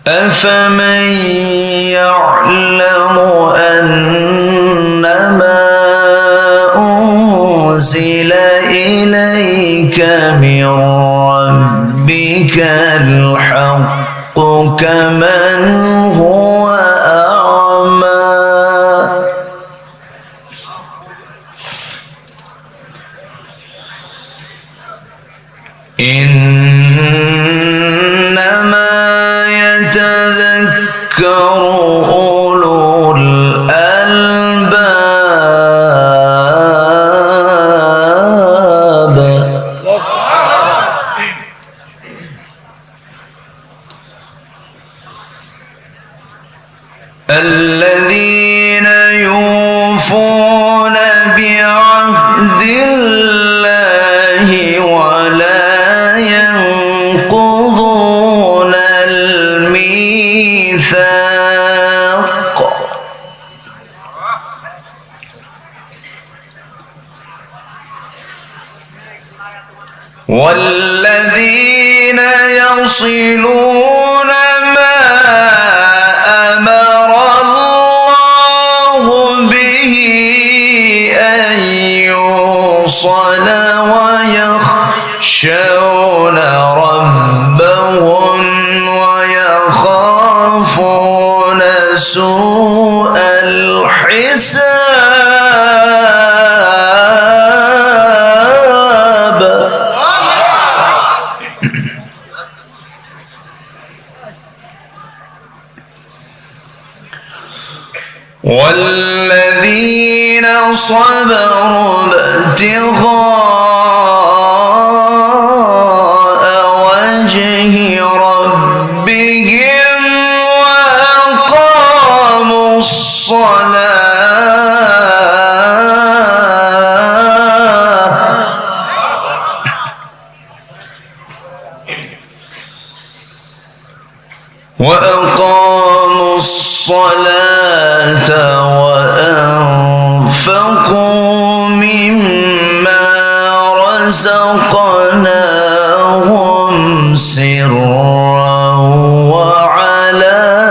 أفمن يعلم أنما أنزل إليك من ربك الحق كمن هو أعمى إنما يتذكر أولو الألباب الذين يوفون بعهد الله ولا ينقضون الميثاق والذين يصلون ما أمر الله به أن يوصل ويخشون ربهم ويخافون سوء الحساب والذين صبروا ابتغاء وجه ربهم وأقاموا الصلاة وأنفقوا مما رزقناهم سرا وعلانية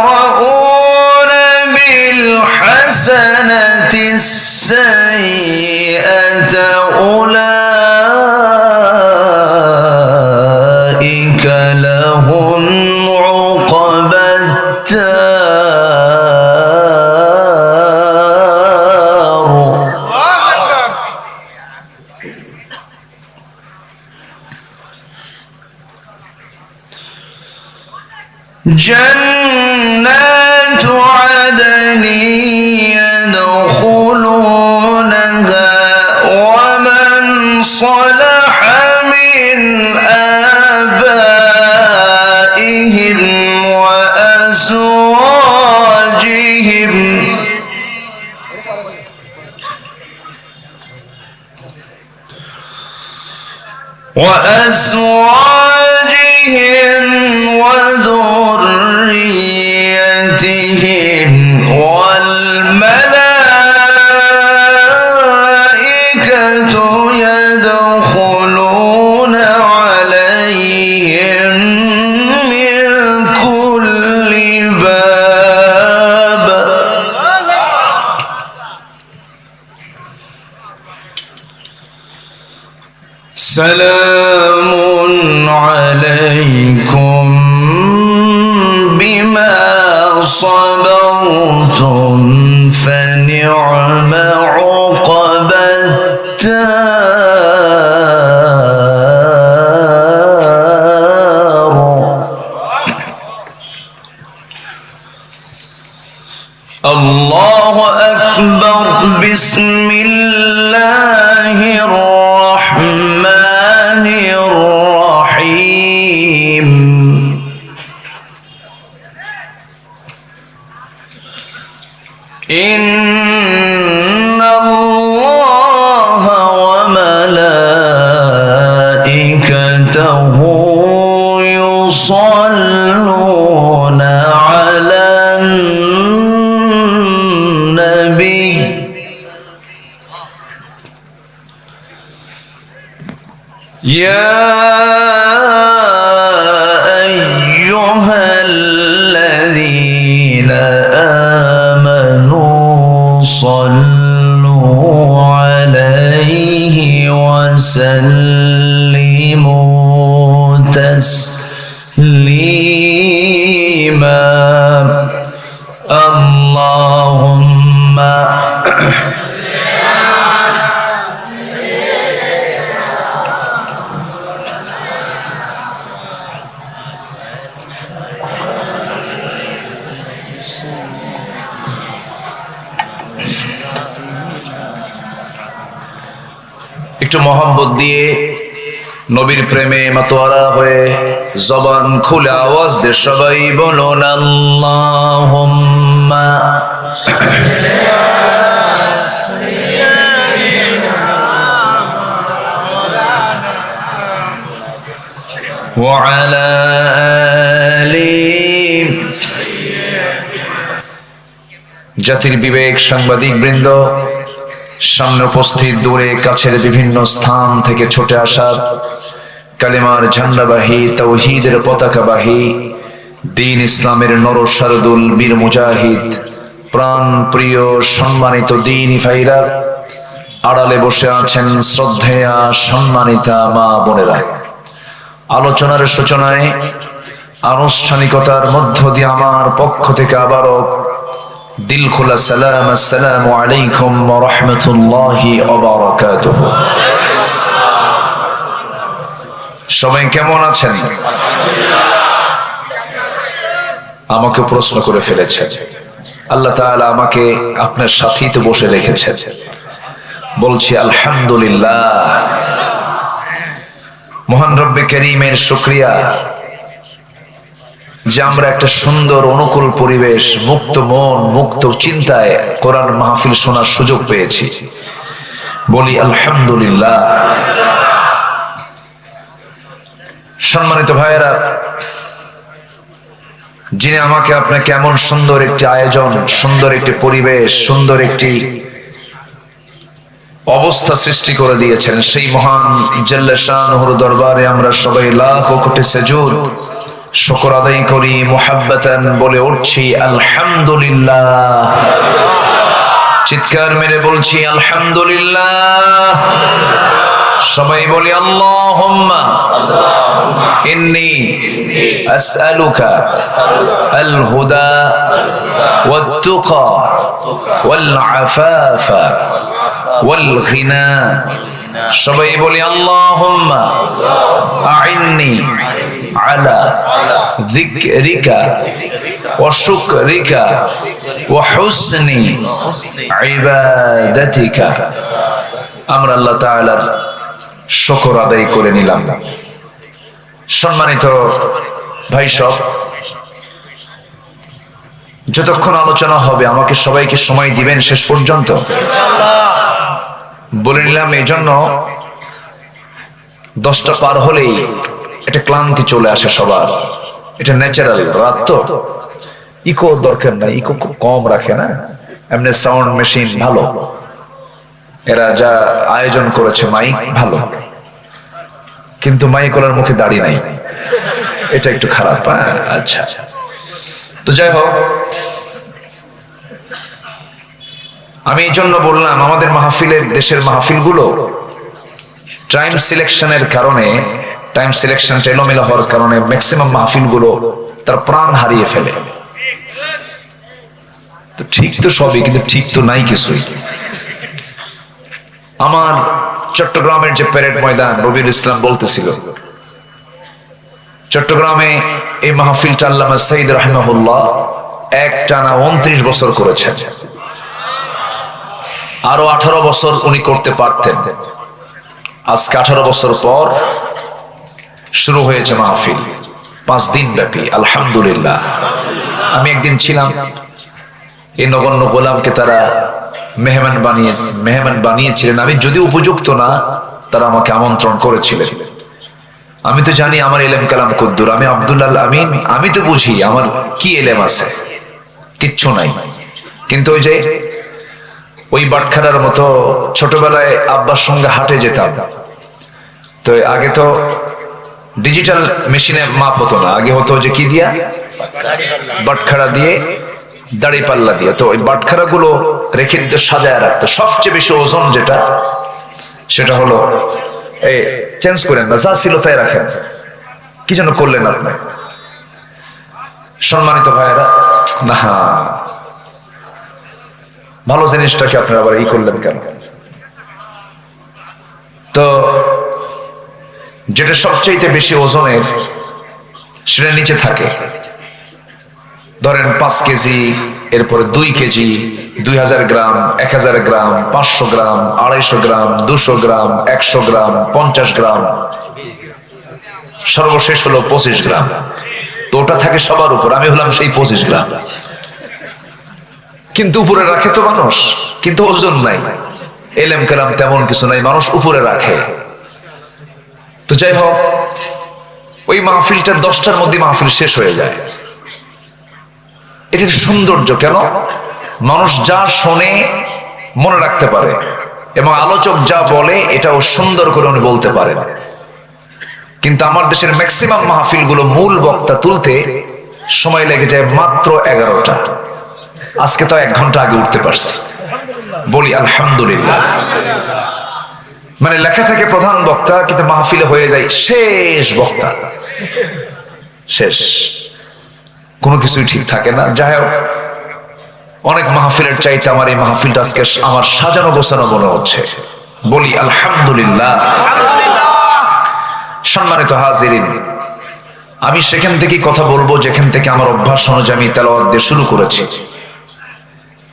ويدرؤون بالحسنة السيئة أولئك لهم عقبى الدار جنات عدن يدخلونها ومن صلح من آبائهم وأزواجهم وذريتهم والملائكة يدخلون عليهم من كل باب سلام عليكم بما صبرتم فنعم عقبى الدار. الله أكبر. بسم الله الرحمن الرحيم. إن الله وملائكته يصلون على النبي يا أيها الذين آمنوا صلوا عليه وسلموا تسليما اللهم একটু মহব্বত দিয়ে নবীর প্রেমে মাতোয়ারা হয়ে জবান খুলে আওয়াজ দিয়ে সবাই বলুন আল্লাহুম্মা ওয়া আলা আলি। জাতির বিবেক সাংবাদিক বৃন্দ, সামনে উপস্থিত, দূরে কাছের বিভিন্ন স্থান থেকে ছুটে আসা কালিমার ঝান্ডাবাহী, তাওহীদের পতাকাবাহী, দ্বীন ইসলামের নরসারদুল বীর মুজাহিদ, প্রাণ প্রিয় সম্মানিত দ্বীনী ভাইরা, আড়ালে বসে আছেন শ্রদ্ধেয়া সম্মানিতা মা বোনেরা, আলোচনার সূচনায় আনুষ্ঠানিকতার মধ্য দিয়ে আমার পক্ষ থেকে আবারও দিল খোলা সালাম, আসসালামু আলাইকুম ওয়া রাহমাতুল্লাহি ওয়া বারাকাতুহু। সবাই কেমন আছেন? আমাকে প্রশ্ন করে ফেলেছেন। আল্লাহ তাআলা আমাকে আপনার সাথেই তো বসে রেখেছেন, বলছি আলহামদুলিল্লাহ। মহান রব্বে কারীমের শুকরিয়া যে আমরা একটা সুন্দর অনুকূল পরিবেশ, মুক্ত মন, মুক্ত চিন্তায় কোরআন মাহফিল শোনার সুযোগ পেয়েছি, বলি আলহামদুলিল্লাহ। সম্মানিত ভাইয়েরা, যিনি আমাকে আপনাকে এমন সুন্দর একটি আয়োজন, সুন্দর একটি পরিবেশ, সুন্দর একটি অবস্থা সৃষ্টি করে দিয়েছেন, সেই মহান জাল্লে শানুহুর দরবারে আমরা সবাই লাখ কোটি সুজুদ শুকর আদায় করি, মুহাব্বাতান বলে উঠছি আলহামদুলিল্লাহ। চিৎকার মেরে বলছি আলহামদুলিল্লাহ। সবাই বলি আল্লাহুম্মা ইন্নী আসআলুকা আল হুদা ওয়াত তুকা ওয়াল আফাফা ওয়াল গিনা। সবাই বলি আল্লাহুম্মা আইন্নি আলা যিকরিকা ওয়া শুকরিকা ওয়া হুসনি ইবাদাতিকা। আমরা আল্লাহ তাআলার শুকর আদায় করে নিলাম। সম্মানিত ভাই সব, যতক্ষণ আলোচনা হবে আমাকে সবাইকে সময় দিবেন শেষ পর্যন্ত, বলে নিলাম। এই জন্য 10টা পার হলেই এটা ক্লান্তি চলে আসে সবার, এটা ন্যাচারাল। রাত তো ইকো দরকার নাই, ইকো খুব কম রাখে না, এমনি সাউন্ড মেশিন ভালো, এরা যা আয়োজন করেছে মাইক ভালো, কিন্তু মাইকওয়ালার মুখে দাড়ি নাই, এটা একটু খারাপ। আচ্ছা, তো যাই হোক, আমি এই জন্য বললাম আমাদের মাহফিলের, দেশের মাহফিলগুলো টাইম সিলেকশনের কারণে, টাইম সিলেকশনটা এলোমেলো হওয়ার কারণে ম্যাক্সিমাম মাহফিলগুলো তার প্রাণ হারিয়ে ফেলে। তো ঠিক তো সবই, কিন্তু ঠিক তো নাই কিছুই। আমার চট্টগ্রামের যে প্যারেড ময়দান, রবিউল ইসলাম বলতেছিল, চট্টগ্রামে এই মাহফিলটা আল্লামা সাইদ রাহিমাহুল্লাহ একটানা 29 বছর করেছেন। আরো 18 বছর উনি করতে পারতেন। আজকে 18 বছর পর শুরু হয়েছে মাহফিল, 5 দিন ব্যাপী। আলহামদুলিল্লাহ। আমি একদিন ছিলাম, এই নগণ্য গোলামকে তারা মেহমান বানিয়েছিলেন। আমি যদি উপযুক্ত না, তারা আমাকে আমন্ত্রণ করেছিলেন। আমি তো জানি আমার এলেম কালাম কদ্দুর, আমি আব্দুল্লাহ আমিন, আমি তো বুঝি আমার কি এলেম আছে, কিচ্ছু নাই। কিন্তু ওই বাটখারার মতো ছোটবেলায় আব্বার সঙ্গে হাটে যেতাম, তো আগে তো ডিজিটাল মেশিনে মাপ হতো না, আগে হতো যে কি দিয়া, বাটখারা দিয়ে, দাড়ি পাল্লা দিয়ে। তো ওই বাটখারা গুলো রেখে দিতে, সাজায় রাখতো। সবচেয়ে বেশি ওজন যেটা, সেটা হলো এই চেঞ্জ করেন না, যা ছিল তাই রাখেন। কি যেন করলেন আপনি সম্মানিত ভাইয়েরা? না, ভালো জিনিসটাকে আপনারা আবার ই করলেন কেন? তো যেটা সবচেয়ে বেশি ওজনের সেটা নিচে থাকে, ধরেন 5 কেজি, এরপরে 2 কেজি, 2000 গ্রাম, 1000 গ্রাম, 500 গ্রাম, 250 গ্রাম, 200 গ্রাম, 100 গ্রাম, 50 গ্রাম, সর্বশেষ হলো 25 গ্রাম। তো ওটা থাকে সবার উপর, আমি হলাম সেই 25 গ্রাম। কিন্তু উপরে রাখে তো মানুষ, কিন্তু ওজন নাই, এলেম কালাম তেমন কিছু নাই, মানুষ উপরে রাখে। তো যাই হোক, ওই মাহফিলটা 10টার মধ্যে মাহফিল শেষ হয়ে যায়। এটার সৌন্দর্য কেন? মানুষ যা শোনে মনে রাখতে পারে, এবং আলোচক যা বলে এটাও সুন্দর করে উনি বলতে পারেন। কিন্তু আমার দেশের ম্যাক্সিমাম মাহফিল গুলো মূল বক্তা তুলতে সময় লেগে যায় মাত্র 11টা। আজকে তো 1 ঘন্টা আগে উঠতে পারছি, বলি আলহামদুলিল্লাহ। মানে লেখা থাকে প্রধান বক্তা, কিন্তু মাহফিলে হয়ে যায় শেষ বক্তা, শেষ, কোনো কিছুই ঠিক থাকে না। যাই হোক, অনেক মাহফিলের চাইতে আমার এই মাহফিলটা আজকে আমার সাজানো গোছানো মনে হচ্ছে, বলি আলহামদুলিল্লাহ। সম্মানিত হাজিরিন, আমি সেখান থেকে কথা বলবো যেখান থেকে আমার অভ্যাস অনুযায়ী আমি তেলাওয়াত দিয়ে শুরু করেছি।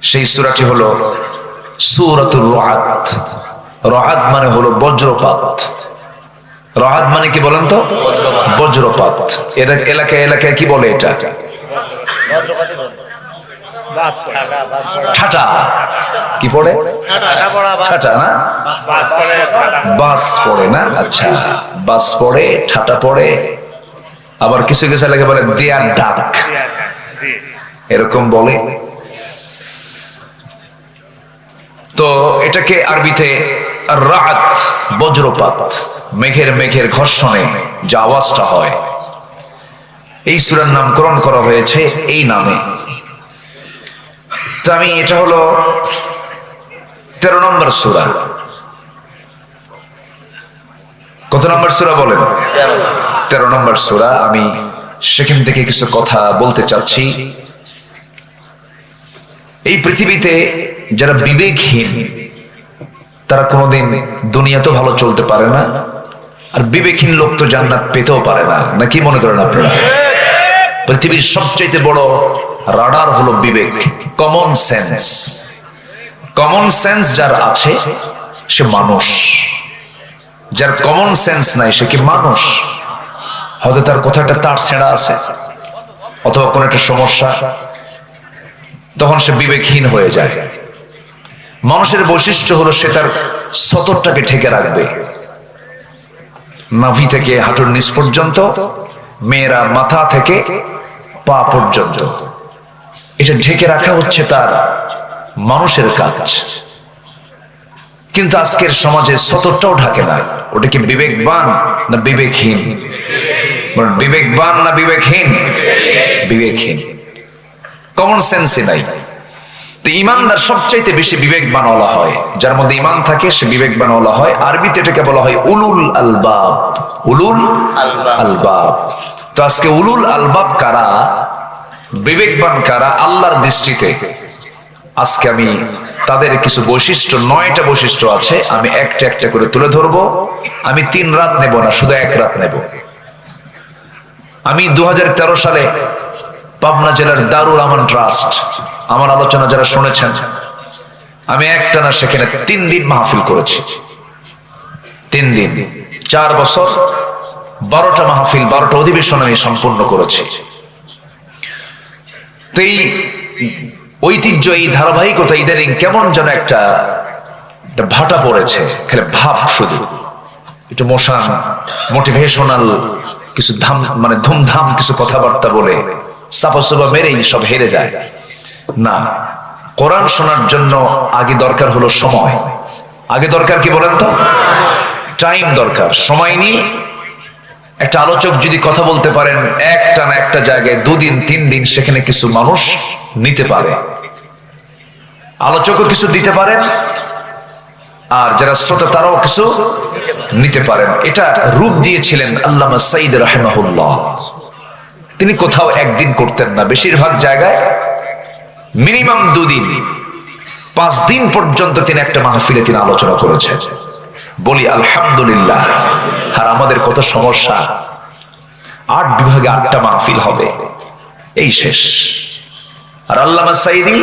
সেই সূরাটি হলো সূরাতুর রাআদ। রাআদ মানে হলো বজ্রপাত। রাআদ মানে কি বলেন তো? বজ্রপাত। এটা এলাকায় এলাকায় কি বলে? এটা ঠাটা। কি পড়ে? ঠাটা না? বাস পড়ে না? আচ্ছা, বাস পড়ে, ঠাটা পড়ে, আবার কিছু কিছু এলাকায় বলে দেয়ার ডাক, এরকম বলে। তো এটাকে আরবিতে রাআদ, বজ্রপাত, মেঘের মেঘের ঘর্ষণে যে আওয়াজটা হয়, এই সূরার নামকরণ করা হয়েছে এই নামে। তো আমি, এটা হলো 13 নম্বর সূরা। কত নম্বর সূরা বলেন? 13 নম্বর সূরা। আমি সেখান থেকে কিছু কথা বলতে চাচ্ছি। এই পৃথিবীতে যারা বিবেকহীন, তারা কোনোদিন দুনিয়াতেও ভালো চলতে পারে না, আর বিবেকহীন লোক তো জান্নাত পেতেও পারে না। না কি মনে করেন আপনারা? পৃথিবীর সবচেয়ে বড় রাডার হলো বিবেক, কমন সেন্স। কমন সেন্স যার আছে সে মানুষ, যার কমন সেন্স নাই সে কি মানুষ? হয়তো তার কোথাও একটা তার ছেঁড়া আছে, অথবা কোন একটা সমস্যা, তখন সে বিবেকহীন হয়ে যায়। মানুষের বৈশিষ্ট্য হলো সে তার সতরটাকে ঢেকে রাখবে, নাভি থেকে হাঁটুর নিচ পর্যন্ত, মেয়েরা মাথা থেকে পা পর্যন্ত, এটা ঢেকে রাখা হচ্ছে তার মানুষের কাজ। কিন্তু আজকের সমাজে সতরটাও ঢাকে না। ওটা কি বিবেকবান না বিবেকহীন? বিবেকবান না বিবেকহীন? বিবেকহীন, কমন সেন্সই নাই। তো ইমানদার সবচাইতে বেশি বিবেকবান বলা হয়, যার মধ্যে ইমান থাকে সে বিবেকবান বলা হয়। আরবিতে এটাকে বলা হয় উলুল আলবাব। উলুল আলবাব। তো আজকে উলুল আলবাব কারা, বিবেকবান কারা আল্লাহর দৃষ্টিতে, আজকে আমি তাদের কিছু বৈশিষ্ট্য, 9টা বৈশিষ্ট্য আছে, আমি একটা একটা করে তুলে ধরবো। আমি 3 রাত নেব না, শুধু 1 রাত নেব। আমি 2013 সালে পাবনা জেলার দারুল আমান ট্রাস্ট, আমার আলোচনা যারা শুনেছেন, আমি একটানা সেখানে 3 দিন মাহফিল করেছি। 3 দিন, 4 বছর, 12টা মাহফিল, 12টা অধিবেশন আমি সম্পূর্ণ করেছি। তো এই ঐতিহ্য, এই ধারাবাহিকতা ইদানিং কেমন যেন একটা ভাটা পড়েছে, খালি ভাব, শুধু একটু মোটিভেশনাল কিছু মানে ধুমধাম কিছু কথাবার্তা বলে চাপাচুপা মেরেই সব হেরে যায়। না, কোরআন শোনার জন্য আগে দরকার হলো সময়। আগে দরকার কি বলেন তো? টাইম দরকার, সময় নিয়ে একটা আলোচক যদি কথা বলতে পারেন একটানা একটা জায়গায় 2 দিন 3 দিন, সেখানে কিছু মানুষ নিতে পারে, আলোচকও কিছু দিতে পারেন, আর যারা শ্রোতা তারাও কিছু নিতে পারেন। এটা রূপ দিয়েছিলেন আল্লামা সাঈদ রাহিমাহুল্লাহ। তিনি কোথাও একদিন করতেন না, বেশিরভাগ জায়গায় মিনিমাম 2 দিন 5 দিন পর্যন্ত তিনি একটা মাহফিলে তিনি আলোচনা করেছেন। বলি আলহামদুলিল্লাহ। আর আমাদের কত সমস্যা, 8 বিভাগে 8টা মাহফিল হবে, এই শেষ। আর আল্লামা সাঈদী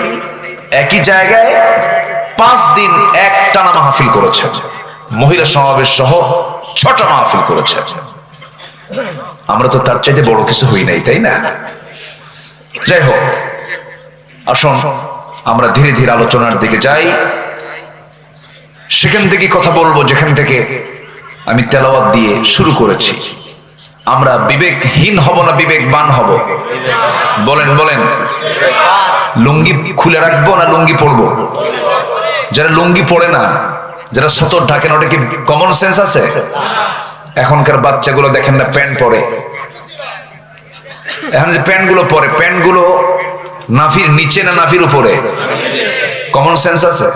একই জায়গায় 5 দিন একটানা মাহফিল করেছেন, মহিলা সমাবেশ সহ 6টা মাহফিল করেছেন। আমরা তো তার চাইতে বড় কিছু হই নাই, তাই না? যাই হোক, আসুন আমরা ধীরে ধীরে আলোচনার দিকে যাই। সেখান থেকে কথা বলবো যেখান থেকে আমি তেলাওয়াত দিয়ে শুরু করেছি। আমরা বিবেকহীন হব না বিবেকবান হব? বলেন বলেন। লুঙ্গি খুলে রাখবো না লুঙ্গি পরবো? যারা লুঙ্গি পড়ে না, যারা সতর ঢাকেন, ওটা কি কমন সেন্স আছে? এখনকার বাচ্চাগুলো দেখেন না প্যান্ট পরে, এখন যে প্যান্টগুলো পরে, প্যান্টগুলো নাভির নিচে না নাভির উপরে? কমন সেন্স আছে?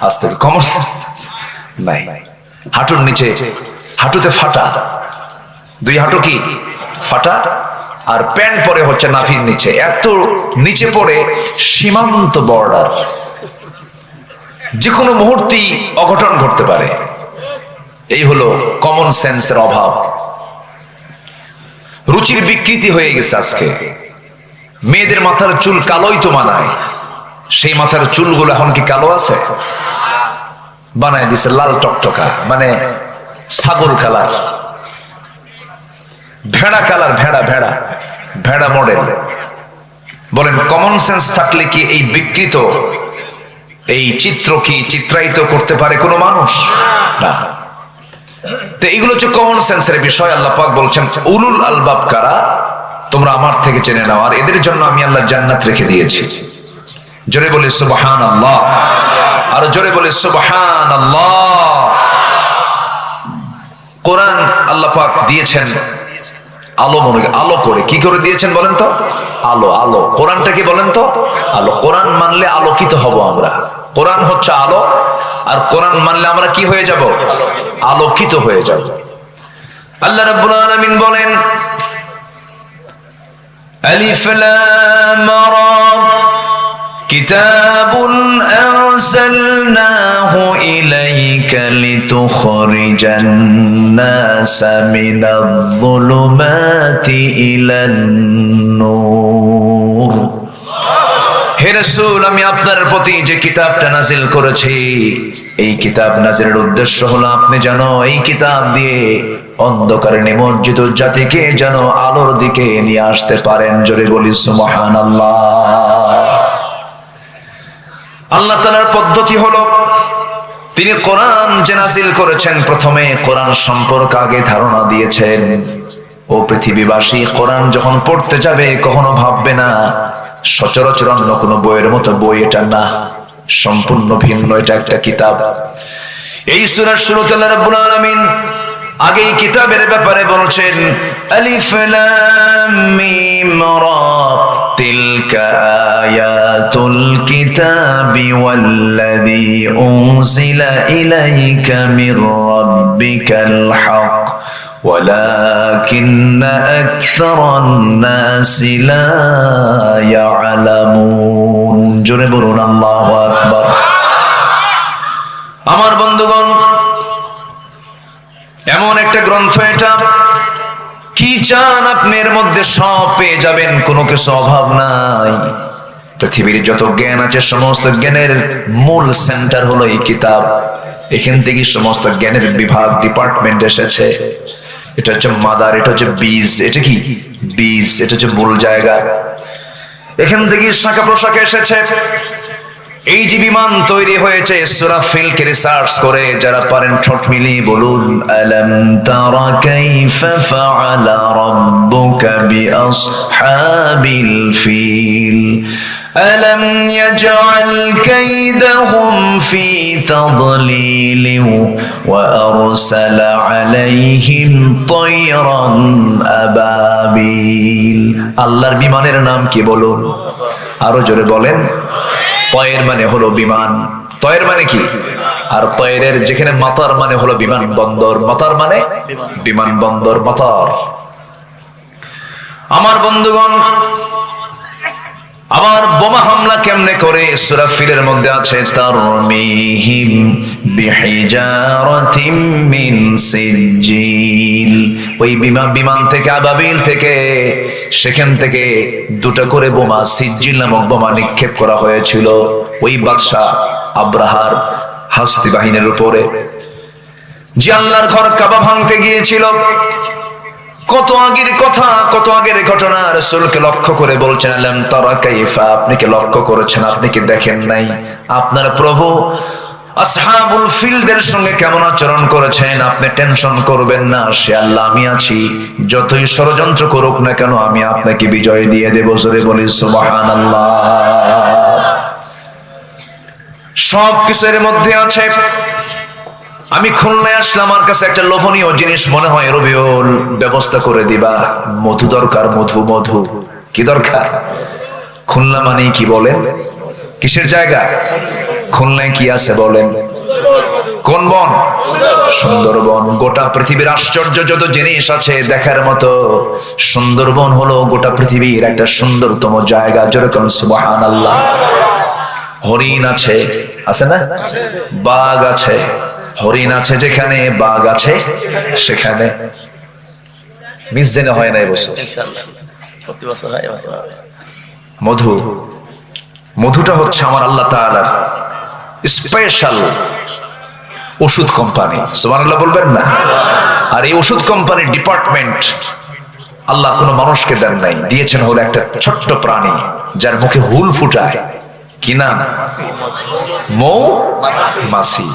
আজ থেকে কমন সেন্স নাই। হাঁটুর নিচে, হাঁটুতে ফাটা, 2 হাঁটু কি ফাটা, আর প্যান্ট পরে হচ্ছে নাভির নিচে, এত নিচে পড়ে সীমান্ত বর্ডার, যে কোনো মুহূর্তেই অঘটন ঘটতে পারে। এই হলো কমন সেন্সের অভাব। রুচির বিকৃতি হয়ে গেছে আজকে। মেয়েদের মাথার চুল কালোই তো মানায়, সেই মাথার চুলগুলো এখন কি কালো আছে? বানায় দিছে লাল টকটকা, মানে ছাগল কালার, ভেড়া কালার, ভেড়া ভেড়া ভেড়া মডেল। বলেন কমন সেন্স থাকলে কি এই বিকৃত, এই চিত্র কি চিত্রায়িত করতে পারে কোনো মানুষ? না। তো এইগুলো হচ্ছে কমন সেন্সের বিষয়। আল্লাহ পাক বলছেন উলুল আলবাব কারা, তোমরা আমার থেকে জেনে নাও, আর এদের জন্য আমি আল্লাহ জান্নাত রেখে দিয়েছি। জোরে বলে সুবহানাল্লাহ, আর জোরে বলে সুবহানাল্লাহ। কোরআন আল্লাহ পাক দিয়েছেন আলো, মনে আলো করে, কি করে দিয়েছেন বলেন তো? আলো, আলো। কোরআনটা কি বলেন তো? আলো। কোরআন মানলে আলোকিত হব আমরা। কোরআন হচ্ছে আলো, আর কোরআন মানলে আমরা কি হয়ে যাব? আলোকিত হয়ে যাব। আল্লাহ রাব্বুল আলামিন বলেন আলিফ লাম রা কিতাবুন আরসালনাহু ইলাইকা লিতুখরিজান নাসা মিনায-যুলুমাতি ইলান-নূর। হে রাসূল, আমি আপনার প্রতি যে কিতাবটা নাজিল করেছি, এই কিতাব নাজিলের উদ্দেশ্য হলো আপনি যেন এই কিতাব দিয়ে অন্ধকারে নিমজ্জিত জাতিকে যেন আলোর দিকে নিয়ে আসতে পারেন। জোরে বলি সুবহানাল্লাহ। আল্লাহ তাআলার পদ্ধতি হলো তিনি কোরআন যে নাজিল করেছেন, প্রথমে কোরআন সম্পর্কে আগে ধারণা দিয়েছেন। ও পৃথিবীবাসী, কোরআন যখন পড়তে যাবে কখনো ভাববে না সচরাচর অন্য কোনো বইয়ের মতো বই এটা না, সম্পূর্ণ ভিন্ন, এটা একটা কিতাব। এই সূরার শুরুতে আল্লাহ রাব্বুল আলামিন আগেই কিতাবের ব্যাপারে বলছেন আলিফ লাম মিম রা তিলকা আয়াতুল কিতাবি ওয়াল্লাযী উনজিলা ইলাইকা মির রাব্বিকাল হক ওয়ালাকিন্না আকসারান নাসি লা ইয়ালামুন। জোরে বলুন আল্লাহু আকবার। আমার বন্ধুগণ, এমন একটা গ্রন্থ এটা, কি চান আপনি এর মধ্যে সব পেয়ে যাবেন, কোনো কিছু অভাব নাই। পৃথিবীর যত জ্ঞান আছে সমস্ত জ্ঞানের মূল সেন্টার হলো এই কিতাব। এখান থেকে সমস্ত জ্ঞানের বিভাগ, ডিপার্টমেন্ট এসেছে। এটা হচ্ছে মাদার, এটা হচ্ছে বীজ। এটা কি বীজ? এটা হচ্ছে মূল জায়গা। এখান থেকে শাখা প্রশাখা এসেছে। এই যে বিমান তৈরি হয়েছে, সূরা ফিলকে রিসার্চ করে যারা পারেন ঠোঁট মিলিয়ে বলুন, আলাম তারা কাইফা ফাআলা রাব্বুকা বিআসহাবিল ফিল আলাম ইয়াজআল কাইদাহুম ফি তাদলিল ওয়া আরসালা আলাইহিম তায়রান আবাবিল। আল্লাহর বিমানের নাম কি বলুন? আরো জোরে বলেন। তয়ের মানে হলো বিমান। তয়ের মানে কি? আর তয়ের যেখানে মাতার মানে হলো বিমান বন্দর, মাতার মানে বিমান বন্দর, মাতার। আমার বন্ধুগণ, আবার বোমা হামলা কেমনে করে? সূরা ফিলের মধ্যে আছে, তারমিহিম বিহিজারাতিম মিন সিজিল। ওই বিমান থেকে, আবাবিল থেকে, সেখান থেকে দুটো করে বোমা, সিজিল নামক বোমা নিক্ষেপ করা হয়েছিল ওই বাদশাহ আব্রাহার হাস্তি বাহিনীর উপরে, যে আল্লাহর ঘর কাবা ভাঙতে গিয়েছিল। কত আগের কথা, কত আগের ঘটনা। রাসূলকে লক্ষ্য করে বলছেন, আলাম তারা কাইফা, আপনি কি লক্ষ্য করেছেন? আপনি কি দেখেন নাই আপনার প্রভু আসহাবুল ফিলদের সঙ্গে কেমন আচরণ করেছেন? আপনি টেনশন করবেন না, সে আল্লাহ আমি আছি, যতই ষড়যন্ত্র করুক না কেন আমি আপনাকে বিজয় দিয়ে দেব। জোরে বলি সুবহানাল্লাহ। সব কিছুর মধ্যে আছে। আমি খুলনায় আসলাম, আমার কাছে একটা লোভনীয় জিনিস মনে হয়, রবিউল ব্যবস্থা করে দিবা। মধু দরকার, মধু। মধু কি দরকার? খুলনা মানে কি বলেন? কিসের জায়গা? খুলনায় কি আছে বলেন? কোন বন? সুন্দরবন। গোটা পৃথিবীর আশ্চর্য যত জিনিস আছে দেখার মতো, সুন্দরবন হলো গোটা পৃথিবীর একটা সুন্দরতম জায়গা। যেরকম সুবহানাল্লাহ। হরিণ আছে, আছে না? বাঘ আছে। হরিণ আছে যেখানে, বাঘ আছে সেখানে। মিস জেনে হয় না এবছর। মধু, মধুটা হচ্ছে আমার আল্লাহ তাআলার স্পেশাল ওষুধ কোম্পানি। সুবহানাল্লাহ বলবেন না? আর এই ওষুধ কোম্পানির ডিপার্টমেন্ট আল্লাহ কোনো মানুষকে দেন নাই, দিয়েছেন হলো একটা ছোট্ট প্রাণী যার মুখে হুল ফুটায়। কি নাম? মৌ মাছি।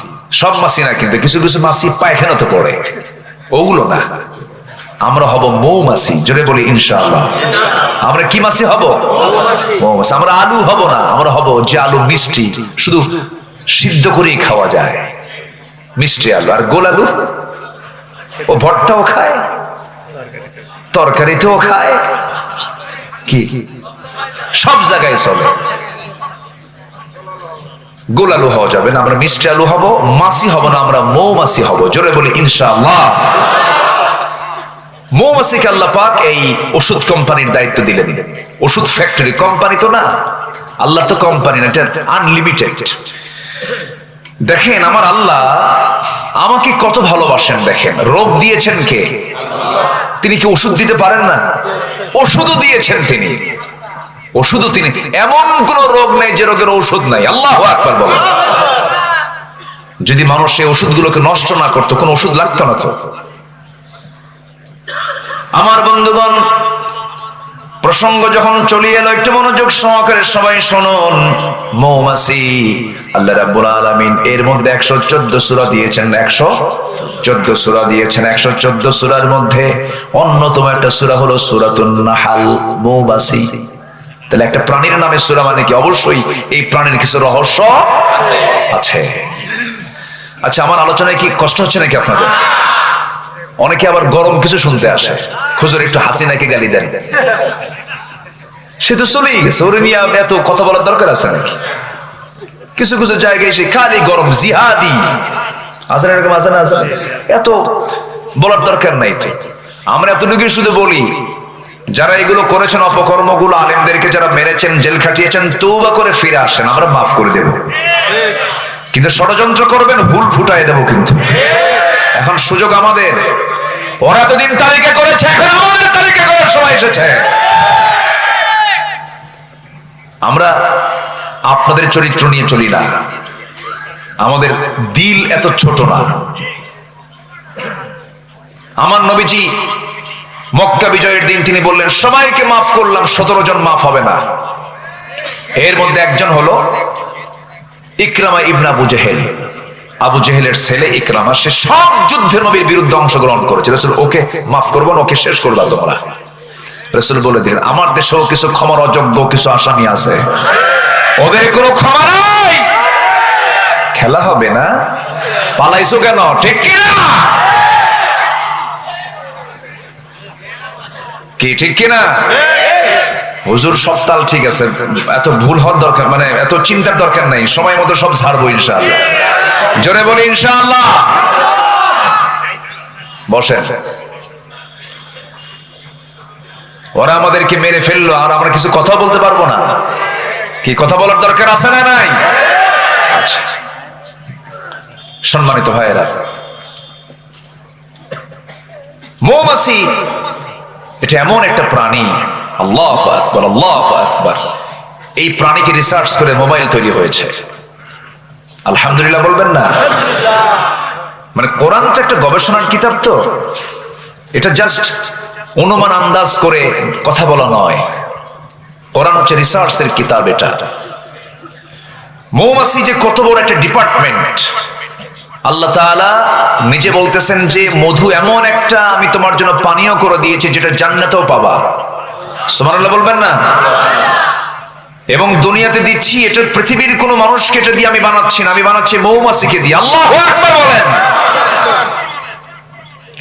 সব মাছি না কিন্তু, কিছু কিছু মাছি পায়খানাতে পড়ে, ওগুলো না। আমরা হব মৌমাছি। জোরে বলি ইনশাআল্লাহ। আমরা কি মাছি হব? মৌমাছি। আমরা আলু হব না, আমরা হব যে আলু মিষ্টি, শুধু সিদ্ধ করেই খাওয়া যায়, মিষ্টি আলু। আর গোল আলু ও ভর্তাও খায়, তরকারিতেও খায়, কি সব জায়গায় চলে। গোল আলু হওয়া যাবে না, আমরা মিষ্টি আলু হব। মাছি হব না, আমরা মৌমাছি হব। জোরে বলি ইনশাআল্লাহ। মৌমাছিকে আল্লাহ পাক এই ওষুধ কোম্পানির দায়িত্ব দিলেন। ওষুধ ফ্যাক্টরি, কোম্পানি তো না, আল্লাহ তো কোম্পানি না, এটা আনলিমিটেড। দেখেন আমার আল্লাহ আমাকে কত ভালোবাসেন। দেখেন রোগ দিয়েছেন কে? তিনি কি ওষুধ দিতে পারেন না? ওষুধও দিয়েছেন তিনি, ওষুধও তিনি। এমন কোন রোগ নেই যে রোগের ঔষধ নাই। আল্লাহু আকবার বলেন। যদি মানুষ এই ওষুধগুলোকে নষ্ট না করতো, কোন ওষুধ লাগতো না তো। আমার বন্ধুগণ, প্রসঙ্গ যখন চলে এলো একটু মনোযোগ সহকারে সবাই শুনুন। মৌমাছি আল্লাহ রাব্বুল আলামিন এর মধ্যে 114 সূরা দিয়েছেন। 114 সূরা দিয়েছেন। 114 সূরার মধ্যে অন্যতম একটা সূরা হলো সূরাতুন নাহাল, মৌমাছি। তাহলে একটা প্রাণীর নামে সূরা মানে কি? অবশ্যই এই প্রাণীর কিছু রহস্য আছে। আচ্ছা, আমার আলোচনায় কি কষ্ট হচ্ছে নাকি আপনাদের? অনেকে আবার গরম কিছু শুনতে আসে, হুজুর একটু হাসিনাকে গালি দেন। সে তো চলেই গেছে, ওরে নিয়ে এত কথা বলার দরকার আছে নাকি? কিছু কিছু জায়গায় সে খালি গরম, জিহাদি আছে না, এরকম আছে না? আছে, এত বলার দরকার নাই তো। আমরা এতটুকু শুধু বলি, যারা এগুলো করেছেন অপকর্মগুলো, আলেমদেরকে যারা মেরেছেন, জেল খাটিয়েছেন, তওবা করে ফিরে আসেন, আমরা মাফ করে দেব। কিন্তু ষড়যন্ত্র করবেন, হুল ফুটাই দেব কিন্তু। এখন সুযোগ আমাদের। ওরা তো দিন তালিকা করেছে, এখন আমাদের তালিকা করার সময় এসেছে। আমরা আপনাদের চরিত্র নিয়ে চলি না, আমাদের দিল এত ছোট না। আমার নবীজি মক্কা বিজয়ের দিন তিনি বললেন, সবাইকে মাফ করলাম, 17 জন মাফ হবে না। এর মধ্যে একজন হলো ইকরামা ইবনে আবু জেহেল, আবু জেহেলের ছেলে ইকরামা, সে সব যুদ্ধে নবীর বিরুদ্ধে অংশগ্রহণ করেছে। রাসূল ওকে মাফ করবেন, ওকে শেষ করবা তোমরা। রাসূল বলে দিলেন আমার দেশেও কিছু ক্ষমার অযোগ্য কিছু আসামি আছে, ওদের কোনো ক্ষমা নাই। খেলা হবে না, পালাইছো কেন? ঠিক কিনা? কি ঠিক কিনা? হুজুর সব তাল ঠিক আছে, এত ভুল হওয়ার দরকার, মানে এত চিন্তার দরকার নাই, সময় মতো সব ছাড়বো ইনশাআল্লাহ। জোরে বলি ইনশাআল্লাহ। বসেন। ওরা আমাদেরকে মেরে ফেললো আর আমরা কিছু কথা বলতে পারবো না? কি কথা বলার দরকার আছে না নাই? আচ্ছা, সম্মানিত ভাইয়েরা, মৌমাছি এটা এমন একটা প্রাণী, আল্লাহু আকবার আল্লাহু আকবার, এই প্রাণীকে রিসার্চ করে মোবাইল তৈরি হয়েছে। আলহামদুলিল্লাহ বলবেন না? মানে কোরআন তো একটা গবেষণার কিতাব, তো এটা জাস্ট অনুমান আন্দাজ করে কথা বলা নয়, কোরআন হচ্ছে রিসার্চের কিতাব। এটা মৌমাছি যে কত বড় একটা ডিপার্টমেন্ট, আল্লাহ তাআলা নিজে বলতেছেন যে মধু এমন একটা আমি তোমার জন্য পানীয় করে দিয়েছি যেটা জান্নাতেও পাবা। সুবহানাল্লাহ বলবেন না? এবং দুনিয়াতে দিচ্ছি, এটা পৃথিবীর কোনো মানুষকে এটা দিয়ে আমি বানাচ্ছি না, আমি বানাচ্ছি মৌমাছিকে দিয়ে। আল্লাহু আকবার বলেন।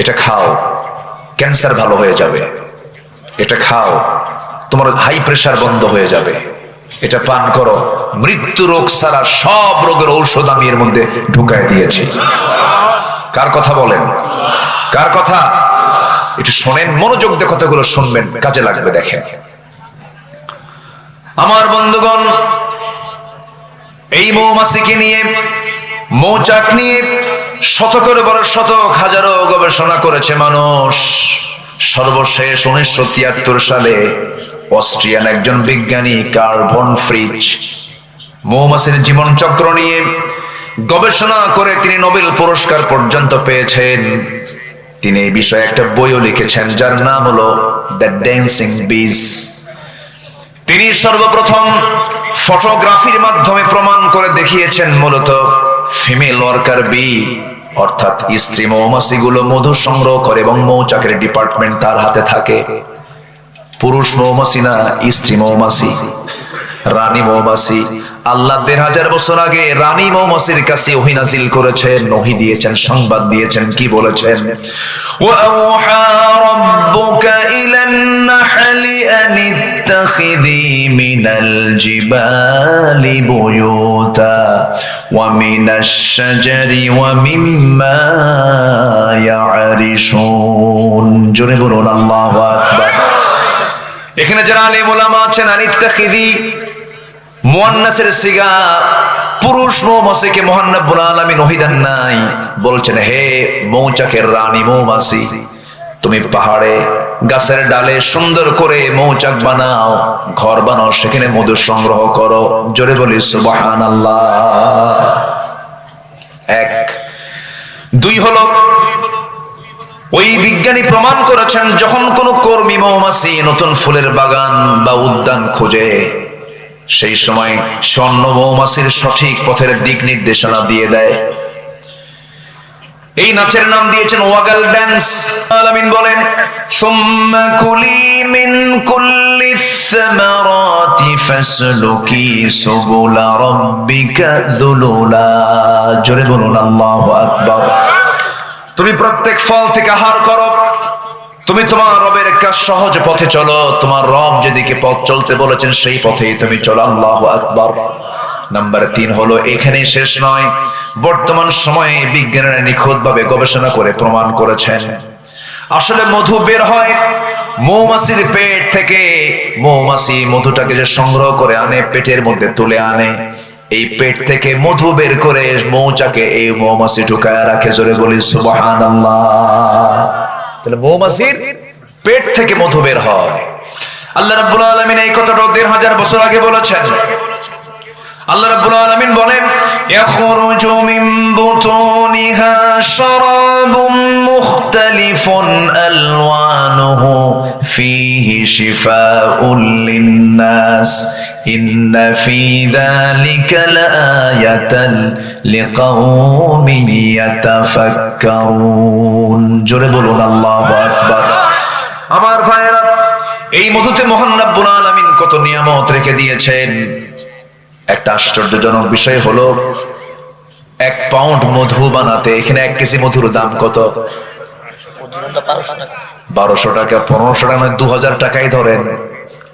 এটা খাও, ক্যান্সার ভালো হয়ে যাবে। এটা খাও, তোমার হাই প্রেসার বন্ধ হয়ে যাবে। এটা পান করো, মৃত্যু রোগ ছাড়া সব রোগের ঔষধ আমি এর মধ্যে ঢুকায় দিয়েছি। কার কথা বলেন? কার কথা? এটা শোনেন, মনোযোগ দিয়ে কথাগুলো শুনবেন, কাজে লাগবে। দেখেন আমার বন্ধুগণ, এই মৌমাছিকে নিয়ে, মৌচাক নিয়ে শতকের পর শতক হাজারো গবেষণা করেছে মানুষ। সর্বশেষ 1973 সালে অস্ট্রিয়ান একজন বিজ্ঞানী কার্ল ভন ফ্রিচ মৌমাছির জীবন চক্র নিয়ে গবেষণা করে তিনি নোবেল পুরস্কার পর্যন্ত পেয়েছেন। তিনি এই বিষয়ে একটা বইও লিখেছেন যার নাম হলো দ্য ড্যান্সিং বিজ। তিনি সর্বপ্রথম ফটোগ্রাফির মাধ্যমে প্রমাণ করে দেখিয়েছেন মূলত ফিমেল ওয়ার্কার বি, অর্থাৎ স্ত্রী মৌমাছিগুলো মধু সংগ্রহ করে এবং মৌচাকের ডিপার্টমেন্ট তার হাতে থাকে। পুরুষ মৌমাছি না, স্ত্রী মৌমাছি, রানী মৌমাছি। আল্লাহ ১৫০০ বছর আগে রানী মৌমাছির কাছে ওহী নাযিল করেছেন, ওহী দিয়েছেন, সংবাদ দিয়েছেন। কি বলেছেন? ওয়াআউহা রাব্বুকা ইলান নাহলি আন ইত্তাখিযি মিনাল জিবালি বুয়ুতা ওয়া মিনাশ শাজারি ওয়া মিম্মা ইয়ারিশুন। জোরে বলুন আল্লাহু আকবার। এখানে যারা আলেম উলামা আছেন, আনিত্তাখিযি মুয়ান্নাসের সিগা, পুরুষ মৌমাছিকে মহান রব্বুল আলামিন ওহী দেন নাই। বলছেন হে মৌচাকের রানী মৌমাছি, তুমি পাহাড়ে গাছের ডালে সুন্দর করে মৌচাক বানাও, ঘর বানাও, সেখানে মধু সংগ্রহ করো। জোরে বলি সুবহানাল্লাহ। এক। দুই হলো, ওই বিজ্ঞানী প্রমাণ করেছেন যখন কোন কর্মী মৌমাছি নতুন ফুলের বাগান বা উদ্যান খোঁজে, সেই সময় স্বর্ণ মৌমাছির সঠিক পথের দিক নির্দেশনা দিয়ে দেয়। এই নাচের নাম দিয়েছেন ওয়াগল ড্যান্স। আলামিন বলেন সুম্মা কুলি মিন কুল্লিস সামারাতি ফাসলুকি সুবুলা রাব্বিকা যুলুলা। জোরে বলুন আল্লাহু আকবার। তুমি প্রত্যেক ফল থেকে আহার করো, তুমি তোমার রবের একটা সহজ পথে চলো, তোমার রব যেদিকে পথ চলতে বলেছেন সেই পথেই তুমি চলো। আল্লাহু আকবার। নাম্বার 3 হলো, এখানেই শেষ নয়, বর্তমান সময়ে বিজ্ঞানীরা নিখুঁতভাবে গবেষণা করে প্রমাণ করেছেন আসলে মধু বের হয় মৌমাছির পেট থেকে। মৌমাছি মধুটাকে যে সংগ্রহ করে আনে, পেটের মধ্যে তুলে আনে, এই পেট থেকে মধু বের করে মৌচাকে এই মৌমাছি ঢুকায় রাখে। জোরে বলি সুবহানাল্লাহ। তাহলে মৌমাছির পেট থেকে মধু বের হয়। আল্লাহ রাব্বুল আলামিন এই কথাটা ১৫০০ বছর আগে বলেছেন। আল্লাহ রাব্বুল আলামিন বলেন ইয়াখরুজু মিন বুতুনিহা শারাবুম মুখতালিফুন আলওয়ানুহু ফীহি শিফাউল লিন্নাস ইন্না ফি যালিকা লাআয়াতান লিকাওমিন ইয়াতাফাক্কারুন। জোরে বলুন আল্লাহু আকবার। আমার ভাইরা, এই মধুতে মহান রব্বুল আলামিন কত নিয়ামত রেখে দিয়েছেন। একটা আশ্চর্যজনক বিষয় হলো 1 পাউন্ড মধু বানাতে এখানে 1 কেজি মধুর দাম কত? 1200 টাকা, 1500 টাকা, 2000 টাকাই ধরেন,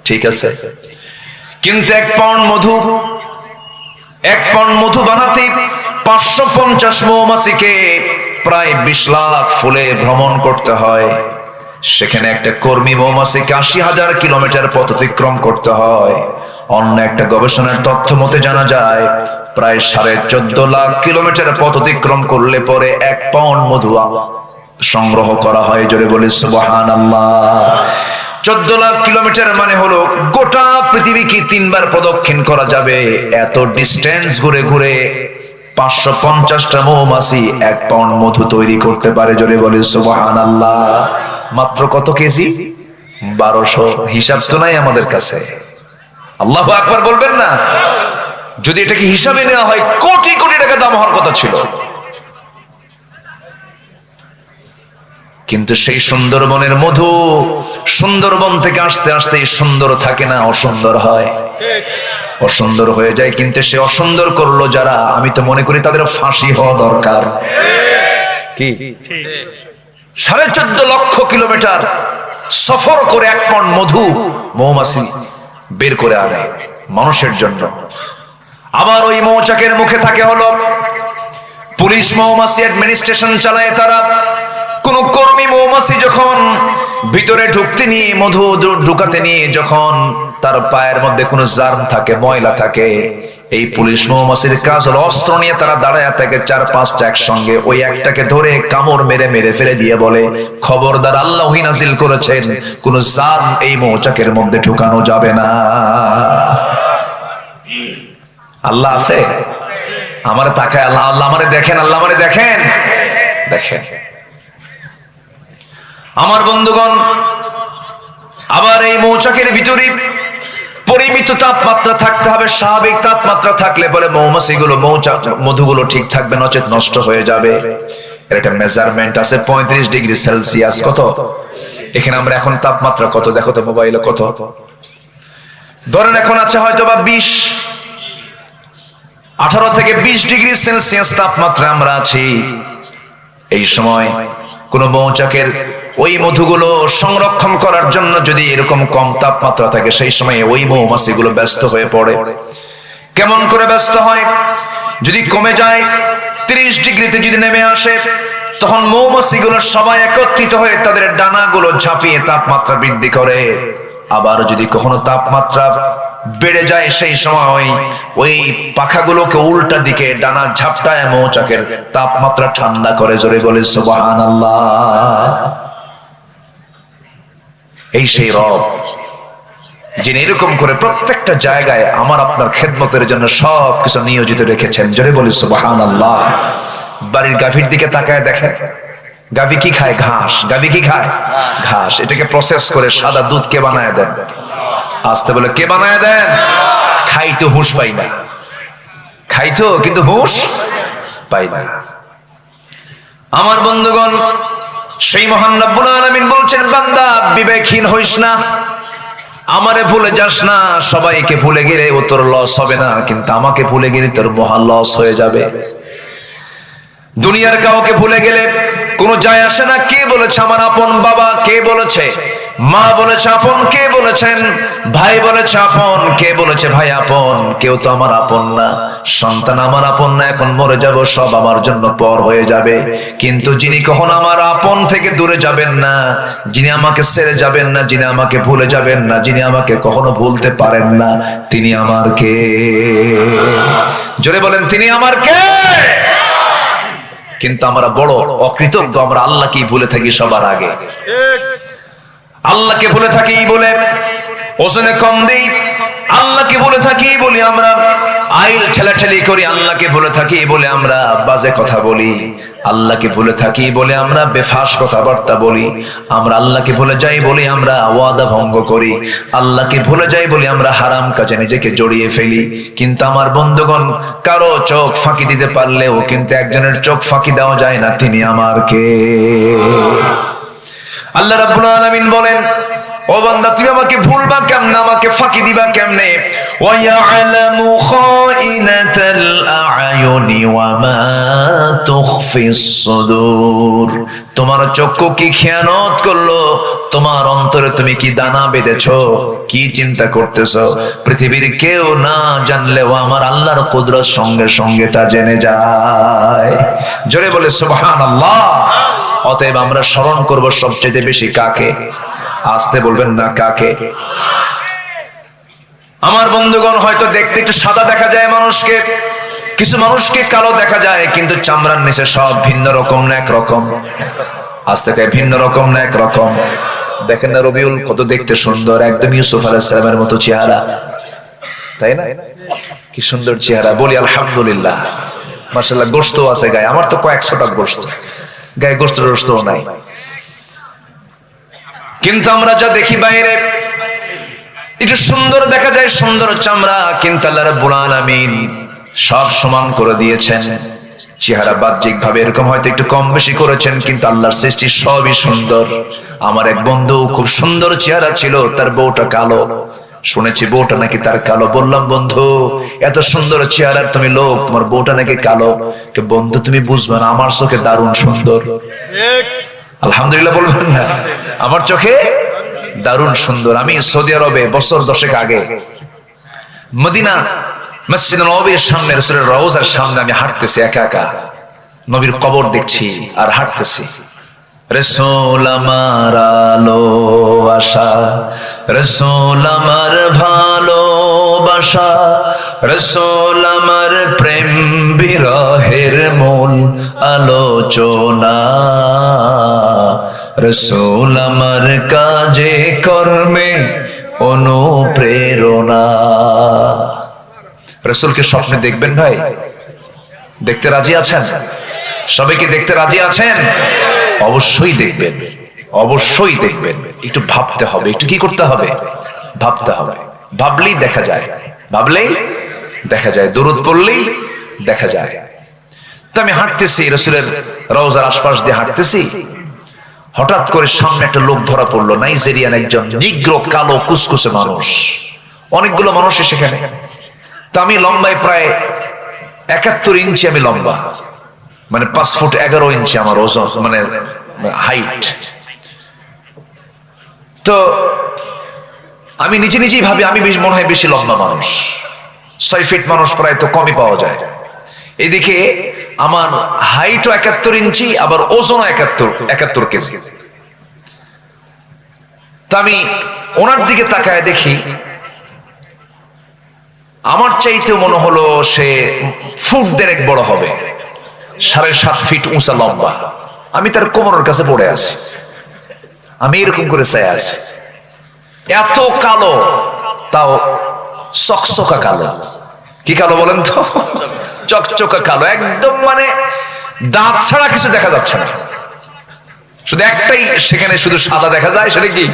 ঠিক আছে। কিন্তু 1 পাউন্ড মধু বানাতে 550 মৌমাছিকে প্রায় 20 লাখ ফুলে ভ্রমণ করতে হয়। সেখানে একটা কর্মী মৌমাছিকে 80,000 কিলোমিটার পথ অতিক্রম করতে হয়। অন্য একটা গবেষণার তথ্য মতে জানা যায় প্রায় 14.5 লাখ কিলোমিটার পথ অতিক্রম করলে পরে 1 পাউন্ড মধু সংগ্রহ করা হয়। জোরে বলি সুবহানাল্লাহ। 14 লাখ কিলোমিটার মানে হলো গোটা পৃথিবীকে 3 বার প্রদক্ষিণ করা যাবে। এত ডিস্টেন্স ঘুরে ঘুরে 550টা মৌমাছি 1 পাউন্ড মধু তৈরি করতে পারে। জোরে বলি সুবহানাল্লাহ। মাত্র কত কেজি? 1200। হিসাব তো নাই আমাদের কাছে। আল্লাহু আকবার বলবেন না? যদি এটাকে হিসাবে নেওয়া হয় কোটি কোটি টাকা দাম হওয়ার কথা ছিল। কিন্তু সেই সুন্দরবনের মধু সুন্দরবন থেকে আসতে আসতে সুন্দর থাকে না, অসুন্দর হয়। অসুন্দর হয়ে যায়। কিন্তু সে অসুন্দর করলো যারা, আমি তো মনে করি তাদের ফাঁসি হওয়া দরকার। কি 14.5 লক্ষ কিলোমিটার সফর করে 1 পাউন্ড মধু মৌমাছি বের করে আনে মানুষের জন্য। আবার ওই মৌচাকের মুখে থাকে হলো পুলিশ মৌমাছি, অ্যাডমিনিস্ট্রেশন চালায় তারা। কোন কর্মী মৌমাছি যখন ভিতরে ঢুকতে নিয়ে মধু ঢুকাতে নিয়ে যখন তার পায়ের মধ্যে কোনো জার্ম থাকে, ময়লা থাকে, এই পুলিশ মৌমাছির কাজ হলো অস্ত্র নিয়ে তারা দাঁড়ায় থাকে 4-5টা একসঙ্গে। ওই একটাকে ধরে কামড় মেরে মেরে ফেলে দিয়ে বলে, খবরদার, আল্লাহ নাজিল করেছেন কোন জার্ম এই মৌচাকের মধ্যে ঢুকানো যাবে না। আল্লাহ আছে? আমারে তাকায় আল্লাহ, আল্লাহ আমারে দেখেন, আল্লাহ আমারে দেখেন, দেখেন। আমার বন্ধুগণ, আবার এই মৌচাকের ভিতরে পরিমিত তাপমাত্রা থাকতে হবে। স্বাভাবিক তাপমাত্রা থাকলে পরে মৌমাছিগুলো মধুগুলো ঠিক থাকবে, নচেত নষ্ট হয়ে যাবে। এর একটা মেজারমেন্ট আছে 35 ডিগ্রি সেলসিয়াস। কত? এখানে আমরা এখন তাপমাত্রা কত দেখো তো মোবাইলে, কত ধরেন এখন আছে হয়তো বা 18 থেকে 20 ডিগ্রি সেলসিয়াস তাপমাত্রা আমরা আছি। এই সময় কোন মৌচাকের ওই মধুগুলো সংরক্ষণ করার জন্য যদি এরকম কম তাপমাত্রা থাকে, সেই সময় ওই মৌমাছিগুলো ব্যস্ত হয়ে পড়ে। কেমন করে ব্যস্ত হয়? যদি কমে যায় 30 ডিগ্রিতে যদি নেমে আসে, তখন মৌমাছিগুলো সবাই একত্রিত হয়ে তাদের ডানাগুলো ঝাঁপিয়ে তাপমাত্রা বৃদ্ধি করে। আবার যদি কখনো তাপমাত্রা বেড়ে যায়, সেই সময় ওই পাখাগুলোকে উল্টা দিকে ডানা ঝাপটায় মৌচাকের তাপমাত্রা ঠান্ডা করে। জোরে বলে সুবহানাল্লাহ। এই সেই রব যিনি এরকম করে প্রত্যেকটা জায়গায় আমার আপনার খেদমতের জন্য সবকিছু নিয়োজিত রেখেছেন। জোরে বলি সুবহানাল্লাহ। বাড়ির গাভীর দিকে তাকায় দেখেন, গাভী কি খায়? ঘাস। গাভী কি খায়? ঘাস। এটাকে প্রসেস করে সাদা দুধ কে বানায় দেন? আসতে বলে কে বানায় দেন? খাইতো হুঁশ পাই না, খাইতো কিন্তু হুঁশ পাই না। আমার বন্ধুগণ, সেই মহান রব্বুল আলামিন বলছেন, বান্দা বিবেকহীন হইস না, আমারে ভুলে যাস না। সবাইকে ভুলে গেলে ও তোর লস হবে না, কিন্তু আমাকে ভুলে গেলে তোর মহা লস হয়ে যাবে। দুনিয়ার কাউকে ভুলে গেলে কোনো যায় আসে না কে বলেছে আমার আপন বাবা, কে বলেছে মা বলেছে আপন, কে বলেছেন ভাই বলেছে আপন, কে বলেছে ভাই আপন, কেউ তো আমার আপন না। সন্তান আমার আপন না, এখন মরে যাব, সব আমার জন্য পর হয়ে যাবে। কিন্তু যিনি কখনো আমার আপন থেকে দূরে যাবেন না, যিনি আমাকে ছেড়ে যাবেন না, যিনি আমাকে ভুলে যাবেন না, যিনি আমাকে কখনো ভুলতে পারেন না, তিনি আমার কে? জোরে বলেন, তিনি আমার কে? কিন্তু আমরা বড় অকৃতজ্ঞ, আমরা আল্লাহকেই ভুলে থাকি সবার আগে। আল্লাহকে ভুলে থাকি বলে ওজনে কম দেই, আল্লাহকে ভুলে থাকি বলি আমরা আইল ঠেলাঠেলি করি, আল্লাহকে ভুলে থাকি বলে আমরা বাজে কথা বলি, আল্লাহকে ভুলে থাকি বলে আমরা বেফাস কথাবার্তা বলি, আমরা আল্লাহকে ভুলে যাই বলে আমরা ওয়াদা ভঙ্গ করি, আল্লাহকে ভুলে যাই বলে আমরা হারাম কাজে নিজেকে জড়িয়ে ফেলি। কিন্তু আমার বন্ধুগণ, কারো চোখ ফাঁকি দিতে পারলেও কিন্তু একজনের চোখ ফাঁকি দেওয়া যায় না, তিনি আমার কে? আল্লাহ রাব্বুল আলামিন বলেন, ও বান্দা তুমি আমাকে ভুলবা কেমনে, আমাকে ফাঁকি দিবা কেমনে? ওয়া ইয়ালামু খাইনাতাল আ'য়ুনি ওয়া মা তুখফিস সুদূর। তোমার চক্ষু কি খেয়ানত করলো, তোমার অন্তরে তুমি কি দানা বেঁধেছো, কি চিন্তা করতেছো, পৃথিবীর কেউ না জানলেও আমার আল্লাহর কুদরত সঙ্গে সঙ্গে তা জেনে যায়। জোরে বলে সুবহানাল্লাহ। অতএব আমরা স্মরণ করব সবচেয়ে বেশি কাকে? আসতে বলবেন না, কাকে? আমার বন্ধুগণ, হয়তো দেখতে একটু সাদা দেখা যায় মানুষকে, কিছু মানুষকে কালো দেখা যায়, কিন্তু চামড়ার নিচে সব ভিন্ন রকম না একরকম। আজ থেকে ভিন্ন রকম না একরকম। দেখেন না রবিউল কত দেখতে সুন্দর, একদম ইউসুফ আলাইহিস সালামের মতো চেহারা, তাই না? কি সুন্দর চেহারা, বলি আলহামদুলিল্লাহ। মাশাআল্লাহ, গোশত আছে গায়ে, আমার তো কয়েকশোটা গোশত গায়ে, গোশত রোশতও নাই। কিন্তু আমরা যা দেখি বাইরে একটু সুন্দর দেখা যায়, সুন্দর চামড়া, কিন্তু আল্লাহ রাব্বুল আলামিন সব সমান করে দিয়েছেন। চেহারা বাহ্যিক ভাবে এরকম হয়তো একটু কম বেশি করেছেন, কিন্তু আল্লাহর সৃষ্টি সবই সুন্দর। আমার এক বন্ধু খুব সুন্দর চেহারা ছিল, তার বউটা কালো। শুনেছি বউটা নাকি তার কালো। বললাম, বন্ধু এত সুন্দর চেহারা তুমি লোক, তোমার বউটা নাকি কালো? বন্ধু তুমি বুঝবে না, আমার চোখে দারুণ সুন্দর। আলহামদুলিল্লাহ বলবেন না? আমার চোখে দারুণ সুন্দর। আমি সৌদি আরবে বছর 10 আগে মদিনা মসজিদ নববীর সামনে, রাসূলের রওজার সামনে আমি হাঁটতেছি একা একা, নবীর কবর দেখছি আর হাঁটতেছি। রাসূল আমার আলো আশা, রাসূল আমার ভালোবাসা, রাসূল আমার প্রেম বিরহের মূল আলোচনা, রাসূল আমার কাজে কর্মে অনুপ্রেরণা। রাসূলকে স্বপ্নে দেখবেন ভাই? দেখতে রাজি আছেন? সবাইকে দেখতে রাজি আছেন? অবশ্যই দেখবেন, অবশ্যই দেখবেন। একটু ভাবতে হবে, একটু কি করতে হবে? ভাবতে হবে। ভাবলেই দেখা যায়, ভাবলেই দেখা যায়, দরুদ পড়লেই দেখা যায়। তো আমি হাঁটতেছি, রাসূলের রওজার আশপাশ দিয়ে হাঁটতেছি, হঠাৎ করে সামনে একটা লোক ধরা পড়লো, নাইজেরিয়ান একজন নিগ্র কালো কুসকুসে মানুষ, অনেকগুলো মানুষ সেখানে। তো আমি লম্বায় প্রায় 71 ইঞ্চি আমি লম্বা, মানে 5 ফুট 11 ইঞ্চি আমার ওজন, মানে হাইট। তো আমি নিজে নিজেই ভাবি আমি মনে হয় বেশি লম্বা মানুষ, 6 ফিট মানুষ প্রায় তো কমই পাওয়া যায়। এদিকে আমার হাইটও 71 ইঞ্চি, আবার ওজনও 71 কেজি। তা আমি ওনার দিকে তাকায় দেখি, আমার চাইতে মনে হলো সে ফুট 1.5 বড় হবে, 7.5 ফিট উঁচা লম্বা। আমি তার কোমরের কাছে পড়ে আছি, আমি এরকম করে চাই আছি। এত কালো, তাও চকচকা কালো। কি কালো বলেন তো? চকচকা কালো একদম, মানে দাঁত ছাড়া কিছু দেখা যাচ্ছে না, শুধু একটাই সেখানে শুধু সাদা দেখা যায়, সেটা কি?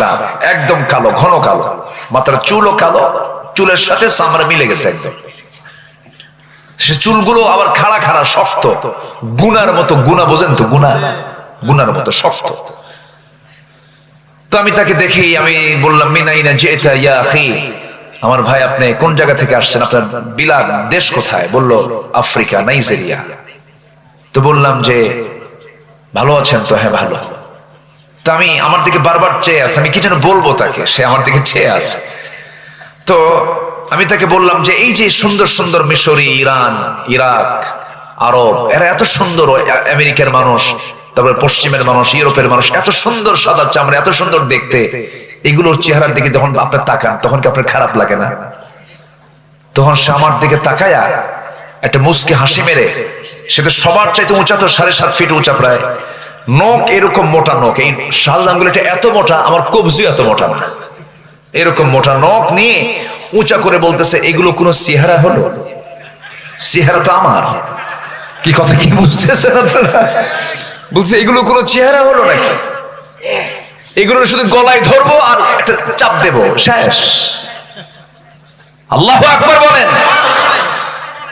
দাঁত। একদম কালো, ঘন কালো। মাথার চুলও কালো, চুলের সাথে চামড়া মিলে গেছে একদম। সে চুলগুলো আবার খাড়া খাড়া শক্ত, গুনার মতো। গুনা বোঝেন তো? গুনার মতো শক্ত। তো আমি তাকে দেখেই আমি বললাম, মিনাইনা যেটা ইয়া আখি, আমার ভাই আপনি কোন জায়গা থেকে আসছেন, আপনার বিলাদ দেশ কোথায়? বলল আফ্রিকা, নাইজেরিয়া। তো বললাম যে ভালো আছেন তো? হ্যাঁ ভালো। তো আমি আমার দিকে বারবার চেয়ে আছে, আমি কি যেন বলবো তাকে, সে আমার দিকে চেয়ে আছে। তো আমি তাকে বললাম যে এই যে সুন্দর সুন্দর মিশরি, ইরান, ইরাক, আরব, এরা এত সুন্দর, আমেরিকার মানুষ, তারপরে পশ্চিমের মানুষ, ইউরোপের মানুষ, এত সুন্দর সাদা চামড়া, এত সুন্দর দেখতে, এগুলোর চেহারার দিকে যখন আপনি তাকান তখন কি আপনার খারাপ লাগে না? তখন সে আমার দিকে তাকায়া একটা মুচকি হাসি মেরে, সেটা সবার চাইতে উঁচা, তো 7.5 ফিট উঁচা প্রায়, নখ এরকম মোটা নখ, এই শাল আঙ্গুলটা এত মোটা, আমার কবজি এত মোটা না, এরকম মোটা নখ নিয়ে উঁচা করে বলতেছে, এগুলো কোনো চেহারা হলো? চেহারা তো আমার। কি কথা কি বুঝতেছেন আপনারা? বলছে এগুলো কোনো চেহারা হলো নাকি? এগুলো শুধু গলায় ধরবো আর একটা চাপ দেবো, শেষ। আল্লাহু আকবার বলেন।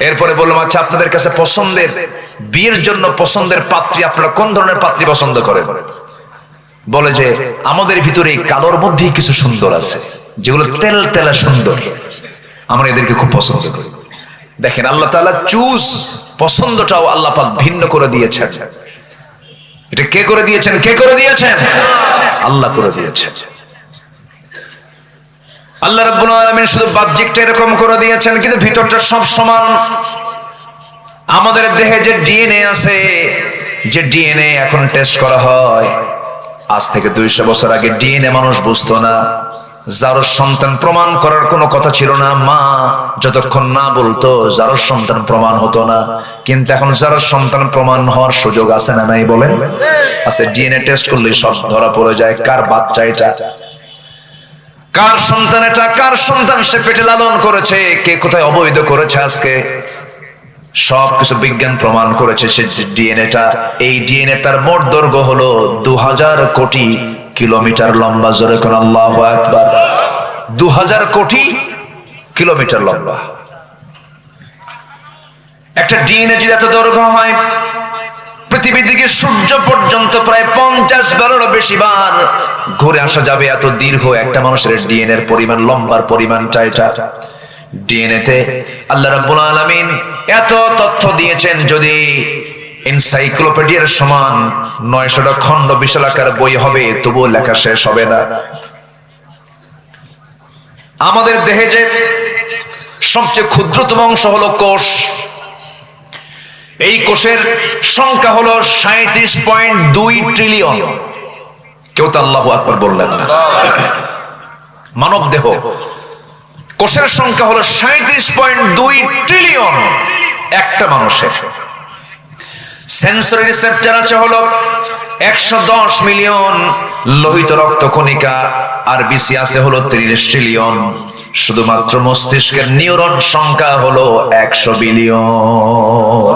এরপরে বললাম, আচ্ছা আপনাদের কাছে পছন্দের, বিয়ের জন্য পছন্দের পাত্রী আপনারা কোন ধরনের পাত্রী পছন্দ করেন? বলে যে আমাদের ভিতরে কালোর মধ্যেই কিছু সুন্দর আছে, যেগুলো তেল তেলা সুন্দর, আমরা এদেরকে খুব পছন্দ করি। দেখেন আল্লাহ তাআলা চুজ, পছন্দটাও আল্লাহ পাক ভিন্ন করে দিয়েছেন। এটা কে করে দিয়েছেন? কে করে দিয়েছেন? আল্লাহ করে দিয়েছেন। আল্লাহ রাব্বুল আলামিন শুধু বাহ্যিকটা এরকম করে দিয়েছেন, কিন্তু ভিতরটা সব সমান। আমাদের দেহে যে ডিএনএ আছে, যে ডিএনএ এখন টেস্ট করা হয়, আজ থেকে 200 বছর আগে ডিএনএ মানুষ বুঝতো না। যার সন্তান প্রমাণ করার কোনো কথা ছিল না, মা যতক্ষণ না বলতো যার সন্তান প্রমাণ হতো না। কিন্তু এখন যার সন্তান প্রমাণ হওয়ার সুযোগ আছে না নাই বলেন? আছে। ডিএনএ টেস্ট করলে সব ধরা পড়ে যায়, কার বাচ্চা এটা, কার সন্তান এটা, কার সন্তান সে পেটে লালন করেছে, কে কোথায় অবৈধ করেছে, আজকে সবকিছু বিজ্ঞান প্রমাণ করেছে। সে ডিএনএটা, এই ডিএনএ তার মোট দৈর্ঘ্য হলো 2000 কোটি কিলোমিটার লম্বা। জোরে কোন আল্লাহু আকবার। 2000 কোটি কিলোমিটার লম্বা একটা ডিএনএ। যদি এত দৈর্ঘ্য হয়, পৃথিবী থেকে সূর্য পর্যন্ত প্রায় 50 বারেরও বেশি বার ঘুরে আসা যাবে। এত দীর্ঘ একটা মানুষের ডিএনএর পরিমাণ, লম্বার পরিমাণটা এটা। ডিএনএ তে আল্লাহ রাব্বুল আলামিন এত তথ্য দিয়েছেন, যদি এনসাইক্লোপিডিয়ার সমান 900টা খণ্ড বিশালাকার বই হবে, তবুও লেখা শেষ হবে না। আমাদের দেহে যে সবচেয়ে ক্ষুদ্রতম অংশ হলো কোষ। এই কোষের সংখ্যা হলো 37.2 ট্রিলিয়ন। কেউ তো আল্লাহু আকবার বললেন না। মানব দেহ কোষের সংখ্যা হলো 37.2 ট্রিলিয়ন একটা মানুষের। সেন্সরি রিসেপ্টর আছে হলো 110 মিলিয়ন, লোহিত রক্ত কণিকা আরবিসি আছে হলো 30 ট্রিলিয়ন। শুধুমাত্র মস্তিষ্কের নিউরন সংখ্যা হলো 100 বিলিয়ন।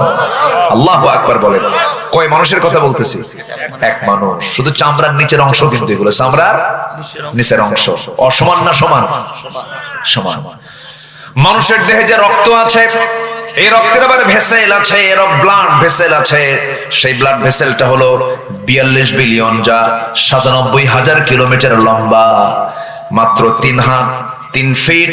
আল্লাহু আকবার বলেন। কয় মানুষের কথা বলতেছি? এক মানুষ। শুধু চামড়ার নিচের অংশ, কিন্তু এগুলো চামড়ার নিচের অংশ। অসমান না সমান? সমান। মানুষের দেহে যে রক্ত আছে, এই রক্তের আবার ভেসেল আছে, এর ব্লাড ভেসেল আছে। সেই ব্লাড ভেসেলটা হলো 42 বিলিয়ন, যা 97,000 কিলোমিটার লম্বা। মাত্র 3 হাত 3 ফিট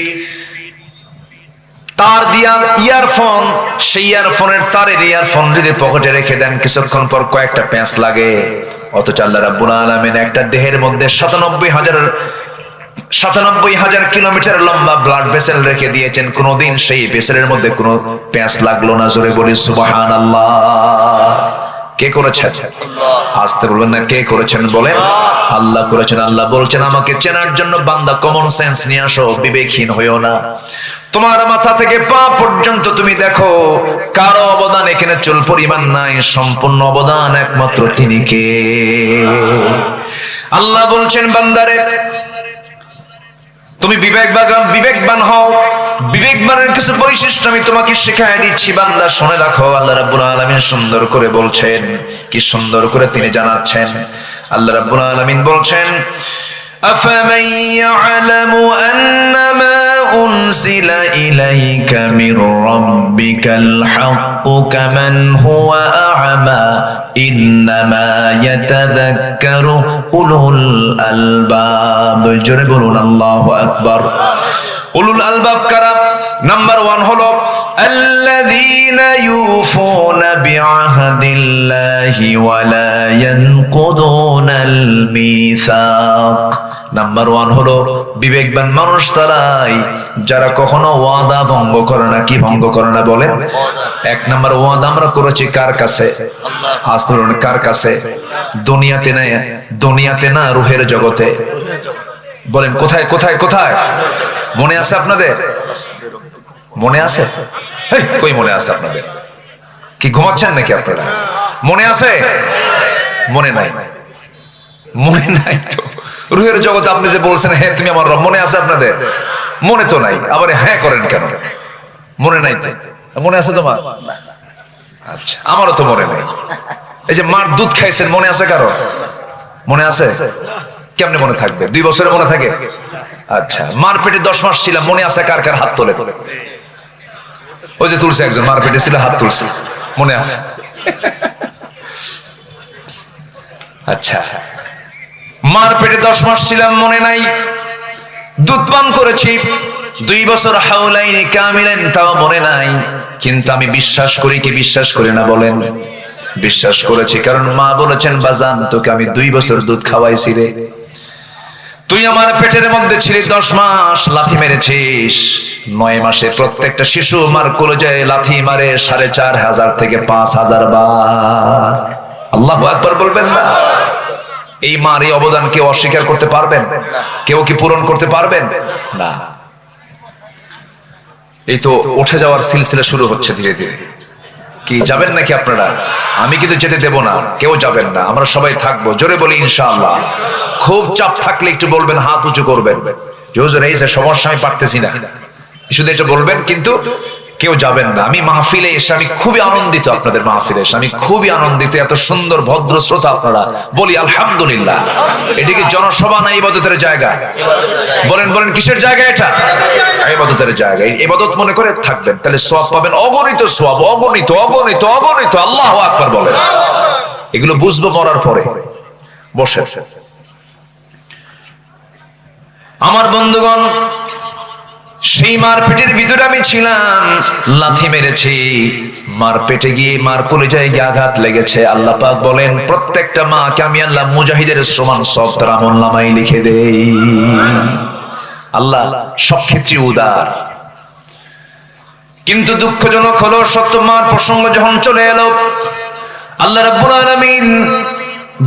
তার দিয়া ইয়ারফোন, সেই ইয়ারফোনের তারের ইয়ারফোন যদি পকেটে রেখে দেন, কিছুক্ষণ পর কয়েকটা প্যাঁচ লাগে। অথচ আল্লাহ রাব্বুল আলামিন একটা দেহের মধ্যে 97,000 কিলোমিটার লম্বা ব্লাড ভেসেল রেখে দিয়েছেন। কোনদিন সেই ভেসেলের মধ্যে কোনো প্যাঁচ লাগলো না। জোরে বলি সুবহানাল্লাহ। কে করেছেন? আসতে বলবেন না, কে করেছেন বলেন? আল্লাহ করেছেন। আল্লাহ বলছেন, আমাকে চেনার জন্য বান্দা কমন সেন্স নিয়ে আসো, বিবেকহীন হইও না। তোমার মাথা থেকে পা পর্যন্ত তুমি দেখো, কারো অবদান এখানে চুল পরিমাণ নাই, সম্পূর্ণ অবদান একমাত্র তিনি কে? আল্লাহ বলছেন, বান্দারে তুমি বিবেকবান হও। বিবেকবানের কিছু বৈশিষ্ট্য আমি তোমাকে শেখায় দিচ্ছি, বান্দা শুনে রাখো। আল্লাহ রাব্বুল আলামিন সুন্দর করে বলছেন, কি সুন্দর করে তিনি জানাচ্ছেন। আল্লাহ রাব্বুল আলামিন বলছেন, আফামান ইয়ালামু আন্নামা উনজিলা ইলাইকা মির রাব্বিকাল হাক্কু কামান হুয়া আ'মা ইন্নামা ইয়াতাযাক্কারু উলুল আলবাব। জোরে বলুন আল্লাহু আকবার। উলুল আলবাব কারা? নাম্বার 1 হলো আল্লাযীনা ইউফুনা বিআহদিল্লাহি ওয়া লা ইয়ানকুদুনাল মিসাক। নাম্বার 1 হলো বিবেকবান মানুষ তারাই যারা কখনো ওয়াদা ভঙ্গ করে না। কি ভঙ্গ করে না বলেন? 1 নাম্বার ওয়াদা আমরা করেছি কার কাছে? আল্লাহর। কার কাছে? দুনিয়াতে না, রূহের জগতে। বলেন কোথায় কোথায় কোথায়? মনে আছে আপনাদের? মনে আছে? কই মনে আছে আপনাদের? কি ঘুমাচ্ছেন নাকি আপনারা? মনে আছে? মনে নাই? মনে নাই তো। রূহের জগতে আপনি যে বলছেন, হ্যাঁ তুমি আমার রব, মনে আছে আপনাদের? মনে তো নাই, আবার হ্যাঁ করেন কেন? মনে নাই তো? মনে আছে তোমার? আচ্ছা, আমারও তো মনে নাই। এই যে মার দুধ খাইছেন, মনে আছে কারো? মনে আছে? কেমনে মনে থাকবে? 2 বছরে মনে থাকে? আচ্ছা, মার পেটে 10 মাস ছিলাম, মনে আছে কার কার? হাত তোলে। ওই যে তুলছে একজন, মার পেটে ছিল, হাত তুলছে, মনে আছে? আচ্ছা, মার পেটে 10 মাস ছিলাম, মনে নাই। দুধ পান করেছি 2 বছর, হাওলাইনি কামিলেন, তাও মনে নাই। কিন্তু আমি বিশ্বাস করি কি বিশ্বাস করি না বলেন? বিশ্বাস করেছি, কারণ মা বলেছেন, বাজান তোকে আমি 2 বছর দুধ খাওয়াইছি রে, তুই আমার পেটের মধ্যে ছিলি 10 মাস, লাথি মেরেছিস 9 মাসে। প্রত্যেকটা শিশু মার কলেজায় লাথি মারে 4500 থেকে 5000 বার। আল্লাহু আকবার বলবেন না? এই মার এই অবদান কেউ অস্বীকার করতে পারবেন? কেউ কি পূরণ করতে পারবেন? না। এই তো উঠে যাওয়ার সিলসিলা শুরু হচ্ছে ধীরে ধীরে। কি যাবেন নাকি আপনারা? আমি কিন্তু যেতে দেব না, কেউ যাবেন না, আমরা সবাই থাকবো। জোরে বলি ইনশাআল্লাহ। খুব চাপ থাকলে একটু বলবেন, হাত উঁচু করবেন, যে হুজুর এই যে সমস্যা, আমি পারতেছি না, শুধু এটা বলবেন, কিন্তু কেউ যাবেন না। আমি মাহফিলে এসে আমি খুবই আনন্দিত, আপনাদের মাহফিলে এসে আমি খুবই আনন্দিত। এত সুন্দর ভদ্র শ্রোতা আপনারা, বলি আলহামদুলিল্লাহ। এটিকে জনসভা না ইবাদতের জায়গা? বলেন বলেন, কিসের জায়গা এটা? ইবাদতের জায়গা। ইবাদত মনে করে থাকবেন, তাহলে সওয়াব পাবেন, অগণিত সওয়াব, অগণিত অগণিত অগণিত। আল্লাহু আকবার বলেন। এগুলো বুঝবো মরার পরে। বসে আমার বন্ধুগণ, সেই মার পেটের ভিতরে আমি ছিলাম, লাথি মেরেছি, মার পেটে গিয়ে মার কলিজায় গিয়ে আঘাত লেগেছে। আল্লাহ পাক বলেন, প্রত্যেকটা মাকে আমি আল্লাহ মুজাহিদের সমান সব তার আমলনামায় লিখে দেই। আল্লাহ সব ক্ষেত্রে উদার। কিন্তু দুঃখজনক হলো, সত্য মার প্রসঙ্গ যখন চলে এলো, আল্লাহ রাব্বুল আলামিন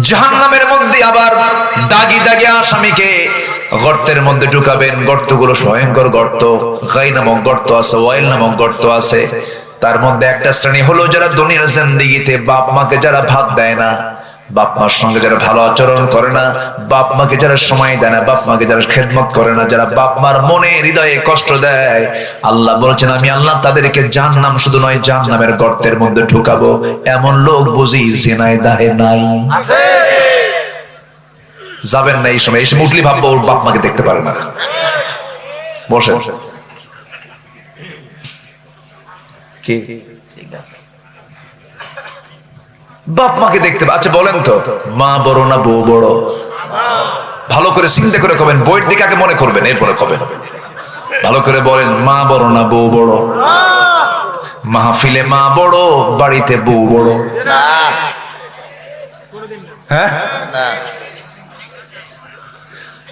জাহান্নামের মধ্যে আবার দাগি দাগি আসামিকে গর্তের মধ্যে ঢুকাবেন। গর্তগুলো ভয়ঙ্কর গর্ত, গাই নামক গর্ত আছে, ওয়াইল নামক গর্ত আছে। তার মধ্যে একটা শ্রেণী হলো যারা দুনিয়ার জিন্দেগিতে বাপ মাকে যারা ভাত দেয় না, বাপ মার সঙ্গে যারা ভালো আচরণ করে না, বাপ মাকে যারা সময় দেয় না, বাপ মাকে যারা খেদমত করে না, যারা বাপ মার মনে হৃদয়ে কষ্ট দেয়, আল্লাহ বলছেন আমি আল্লাহ তাদেরকে জাহান্নাম শুধু নয় জাহান্নামের গর্তের মধ্যে ঢুকাবো। এমন লোক বুঝি জিনায় দাহে নাই আছে? যাবেন না এই সময়? এসে মুটলি ভাববো ওর বাপ মাকে দেখতে পারে না। বসে কি বাপ মাকে দেখতে? আচ্ছা বলেন তো, মা বড় না বউ বড়? ভালো করে চিন্তা করে কবেন, বইয়ের দিকে আগে মনে করবেন, এরপরে কবেন। ভালো করে বলেন, মা বড় না বউ বড়? মাহফিলে মা বড়, বাড়িতে বউ বড়? হ্যাঁ,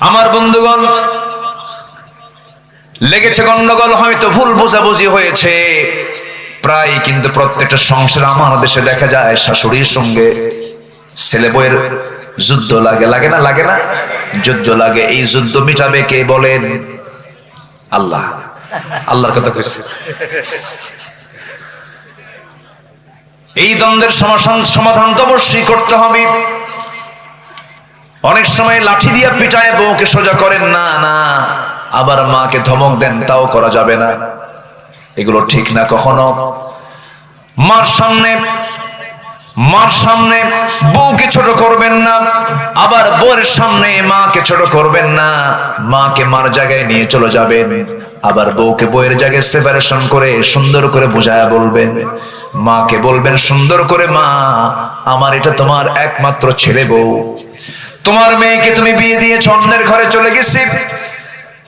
আমার বন্ধুগণ, লেগেছে গন্ডগোল, হয়তো ভুল বোঝাবুঝি হয়েছে প্রায়। কিন্তু প্রত্যেকটা সংসার আমার দেশে দেখা যায় শাশুড়ির সঙ্গে ছেলে বউয়ের যুদ্ধ লাগে, লাগে না? লাগে না? যুদ্ধ লাগে। এই যুদ্ধ মিটাবে কে বলেন? আল্লাহ। আল্লাহর কথা কইছে। এই দ্বন্দ্বের সমাধান তো অবশ্যই করতে হবে। অনেক সময় লাঠি দিয়ে পিটায় বউকে সোজা করেন না, না, আবার মাকে ধমক দেন, তাও করা যাবে না। এগুলো ঠিক না কখনো। মার সামনে বউকে ছোট করবেন না, আবার বউয়ের সামনে মাকে ছোট করবেন না। মাকে মার জায়গায় নিয়ে চলে যাবেন, আবার বউকে বউয়ের জায়গায় সেপারেশন করে সুন্দর করে বুঝায়া বলবেন। মাকে বলবেন সুন্দর করে, মা আমার এটা তোমার একমাত্র ছেলে বউ, তোমার মেয়েকে তুমি বিয়ে দিয়েছ, অন্যের ঘরে চলে গেছি,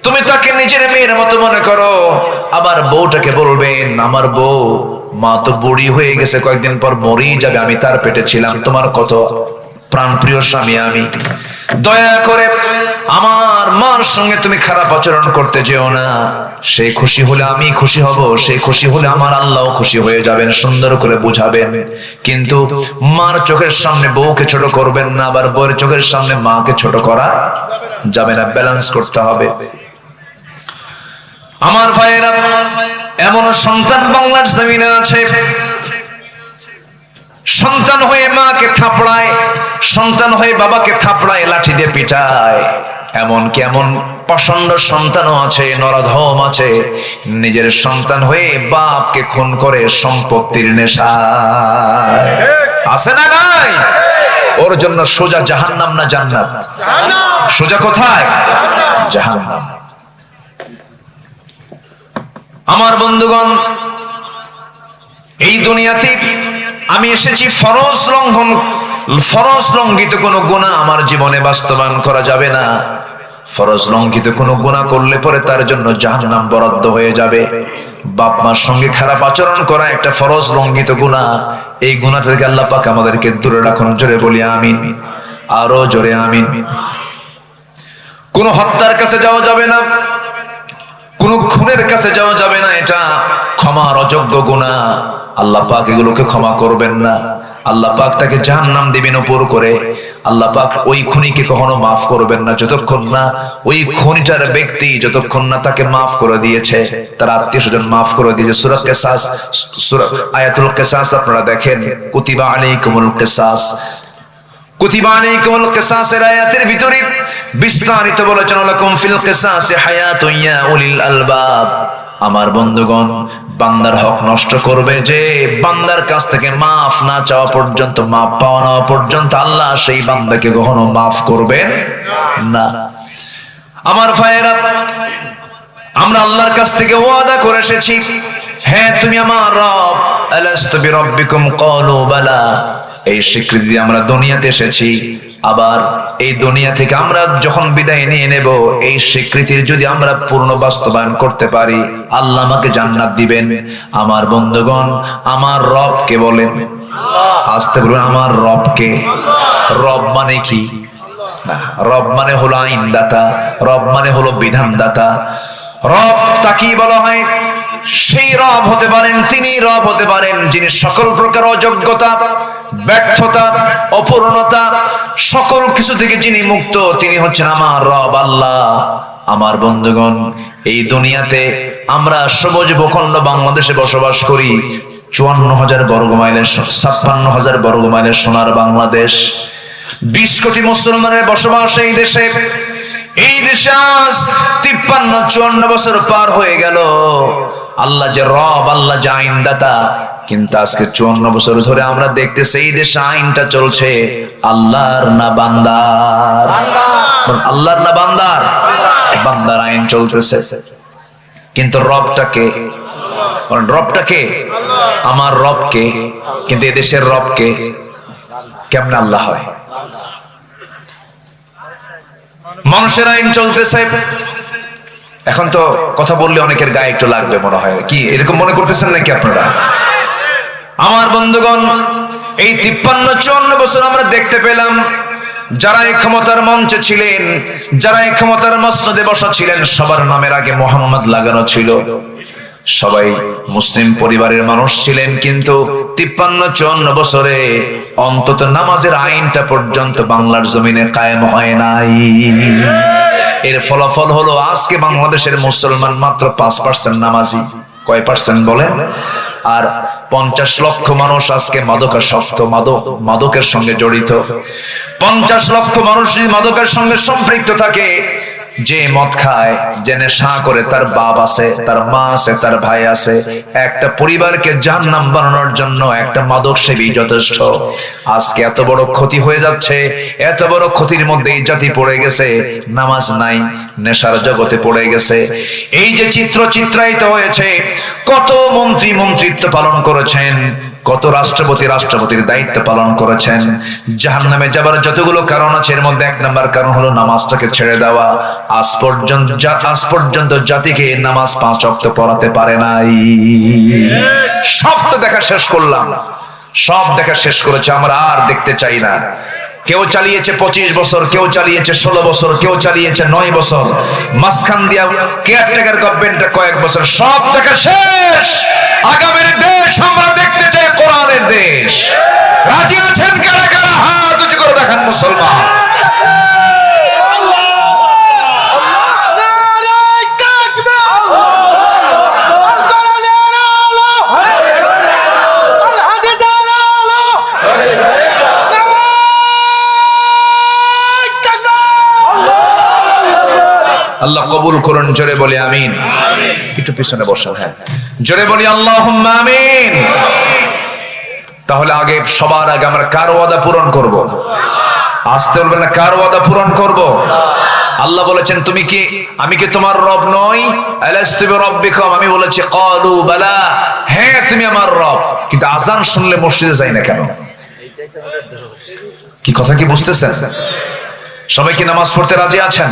তুমি তাকে নিজের মেয়ের মতো মনে করো। আবার বউটাকে বলবেন, আমার বউ, মা তো বুড়ি হয়ে গেছে, কয়েকদিন পর মরেই যাবে, আমি তার পেটে ছিলাম, তোমার কত প্রাণপ্রিয় স্বামী আমি, দয়া করে আমার মার সঙ্গে তুমি খারাপ আচরণ করতে যেও না। সে খুশি হলে আমি খুশি হব, সে খুশি হলে আমার আল্লাহও খুশি হয়ে যাবেন। সুন্দর করে বুঝাবেন, কিন্তু মার চোখের সামনে বউকে ছোট করবেন না, আবার বউয়ের চোখের সামনে মাকে ছোট করা যাবে না। ব্যালেন্স করতে হবে। আমার ভাইয়েরা, এমন সন্তান বাংলার জমিনে আছে, সন্তান হয়ে মাকে থাপড়ায়, সন্তান হয়ে বাবাকে থাপড়ায়, লাঠি দিয়ে পিটায়। এমনকি এমন পাষণ্ড সন্তানও আছে, নরধম আছে, নিজের সন্তান হয়ে বাপকে খুন করে সম্পত্তির নেশায়। আছে না নাই? ওর জন্য সোজা জাহান্নাম না জান্নাত? সোজা কোথায়? জাহান্নাম। আমার বন্ধুগণ, এই দুনিয়াতে আমি এসেছি ফরজ লঙ্ঘিত কোনো গুনাহ আমার জীবনে বাস্তবায়ন করা যাবে না। ফরজ লঙ্ঘিত কোনো গুনাহ করলে পরে তার জন্য জাহান্নাম বরাদ্দ হয়ে যাবে। বাপ মার সঙ্গে খারাপ আচরণ করা একটা ফরজ লঙ্ঘিত গুনাহ। এই গুনাহ থেকে আল্লাহ পাক আমাদেরকে দূরে রাখুন। জোরে বলি আমিন, আরো জোরে আমিন। কোনো হত্যার কাছে যাওয়া যাবে না, কোন খুনের কাছে যাওয়া যাবে না, এটা ক্ষমার অযোগ্য গুনাহ। আল্লাহ পাক এগুলোকে ক্ষমা করবেন না। আল্লাহ পাক তাকে জাহান্নাম দিবেন উপর করে। আল্লাহ পাক ওই খুনিকে কখনো মাফ করবেন না যতক্ষণ না ওই খুনিটার ব্যক্তি যতক্ষণ না তাকে মাফ করে দিয়েছে, তার আত্মীয় স্বজন মাফ করে দিয়েছে। সূরা কিসাস, সূরা আয়াতুল কিসাস আপনারা দেখেন, কুতিবা আলাইকুমুল কিসাস, কুতিবা আলাইকুমুল কিসাসের আয়াতের ভিতরে বিস্তারিত বলেছেন লাকুম ফিল কিসাসি হায়াতুন ইয়া উলিল আলবাব। আমার বন্ধুগণ, বান্দার হক নষ্ট করবে যে বান্দার কাছ থেকে মাফ না চাওয়া পর্যন্ত, মাফ পাওয়া না পর্যন্ত আল্লাহ সেই বান্দাকে কখনো মাফ করবেন না। আমার ভাইয়েরা, আমরা আল্লাহর কাছ থেকে ওয়াদা করে এসেছি, হ্যাঁ তুমি আমার রব। আলাস্তু বিরাব্বিকুম ক্বালু বালা। এই স্বীকৃতি আমরা দুনিয়াতে এসেছি, আবার এই দুনিয়া থেকে আমরা যখন বিদায় নিয়ে নেব, এই স্বীকৃতির যদি আমরা পূর্ণ বাস্তবায়ন করতে পারি, আল্লাহ আমাকে জান্নাত দিবেন। আমার বন্ধুগণ, আমার রবকে বলেন, আসতে বলবেন আমার রবকে। রব মানে কি? রব মানে হলো আইনদাতা, রব মানে হলো বিধানদাতা। রব তাকেই বলা হয়। সেই রব হতে পারেন, তিনি রব হতে পারেন যিনি সকল প্রকার অযোগ্যতা, ব্যর্থতা, অপূর্ণতা, সকল কিছু থেকে যিনি মুক্ত, তিনি হচ্ছেন আমার রব আল্লাহ। আমার বন্ধুগণ, এই দুনিয়াতে আমরা সবুজ ভূখণ্ড বাংলাদেশে বসবাস করি। 54,000 বর্গ মাইলের, 56,000 বর্গ মাইলের সোনার বাংলাদেশ। 20 কোটি মুসলমানের বসবাস এই দেশে। এই দেশে আজ 53-54 বছর পার হয়ে গেল। আল্লাহ যে রব, আল্লাহ যে আইনদাতা, কিন্তু আজকে 54 বছর ধরে আমরা দেখতেছি এই দেশে আইনটা চলছে আল্লাহর না বান্দার? আল্লাহর না বান্দার? বান্দার আইন চলতেছে। কিন্তু রবটাকে, রবটাকে আমার রবকে, কিন্তু এদেশের রবকে কেমন আল্লাহ হয়? মানুষের আইন চলতেছে। এখন তো কথা বললে অনেকের গায়ে একটু লাগবে মনে হয়, কি এরকম মনে করতেছেন নাকি আপনারা? আমার বন্ধুগণ, এই 53-54 বছর আমরা দেখতে পেলাম যারা এই ক্ষমতার মঞ্চে ছিলেন, যারা এই ক্ষমতার মসনদে বসা ছিলেন, সবার নামের আগে মোহাম্মদ লাগানো ছিল। সবাই মুসলিম পরিবারের মানুষ ছিলেন, কিন্তু 53-54 বছরে অন্তত নামাজের আইনটা পর্যন্ত বাংলার জমিনে কায়েম হয় নাই। এর ফলাফল হলো আজকে বাংলাদেশের মুসলমান মাত্র 5% নামাজি। কয় পার্সেন্ট বলেন? আর 50 লক্ষ মানুষ আজকে মাদকাসক্ত, মাদকের সঙ্গে জড়িত। 50 লক্ষ মানুষ যদি মাদকের সঙ্গে সম্পৃক্ত থাকে, যে মদ খায়, যে নেশা করে, তার বাপ আছে, তার মা আছে, তার ভাই আছে। একটা পরিবারকে জাহান্নাম বানানোর জন্য একটা মাদক সেবী যথেষ্ট। আজকে এত বড় ক্ষতি হয়ে যাচ্ছে, এত বড় ক্ষতির মধ্যে এই জাতি পড়ে গেছে। নামাজ নাই, নেশার জগতে পড়ে গেছে। এই যে চিত্র চিত্রায়িত হয়েছে, কত মন্ত্রী মন্ত্রিত্ব পালন করেছেন, কত রাষ্ট্রপতির দায়িত্ব পালন করেছেন। জাহান্নামে যাবার যতগুলো কারণ আছে, এর মধ্যে 1 নম্বর কারণ হলো নামাজটাকে ছেড়ে দেওয়া। আজ পর্যন্ত জাতিকে নামাজ 5 ওয়াক্ত পড়াতে পারে নাই। সব তো দেখা শেষ করলাম, সব দেখা শেষ করেছে, আমরা আর দেখতে চাই না। কেউ চালিয়েছে 25 বছর, কেউ চালিয়েছে 16 বছর, কেউ চালিয়েছে 9 বছর, মাঝখান দিয়া কেয়ারটেকার গভর্নমেন্টটা কয়েক বছর। সব দেখা শেষ। আগামীর দেশ আমরা দেখতে চাই কোরআনের দেশ। রাজি আছেন কারা কারা? হাত উঁচু করে দেখান মুসলমান। আল্লাহ কবুল করুন, জোরে বলি আমিন। একটু পিছনে বসেন, হ্যাঁ, জোরে বলি আল্লাহুম্মা আমিন। তাহলে আগে সবার আগে আমরা কার ওয়াদা পূরণ করব? আসতে বলবেন না, কার ওয়াদা পূরণ করব? আল্লাহ বলেছেন তুমি কি, আমি কি তোমার রব নই? আলাস্তু বিরাব্বিকুম, আমি বলেছি ক্বালু বালা, হ্যাঁ তুমি আমার রব। কিন্তু আযান শুনলে মসজিদে যাই না কেন? কি কথা কি বুঝতেছেন? সবাই কি নামাজ পড়তে রাজি আছেন?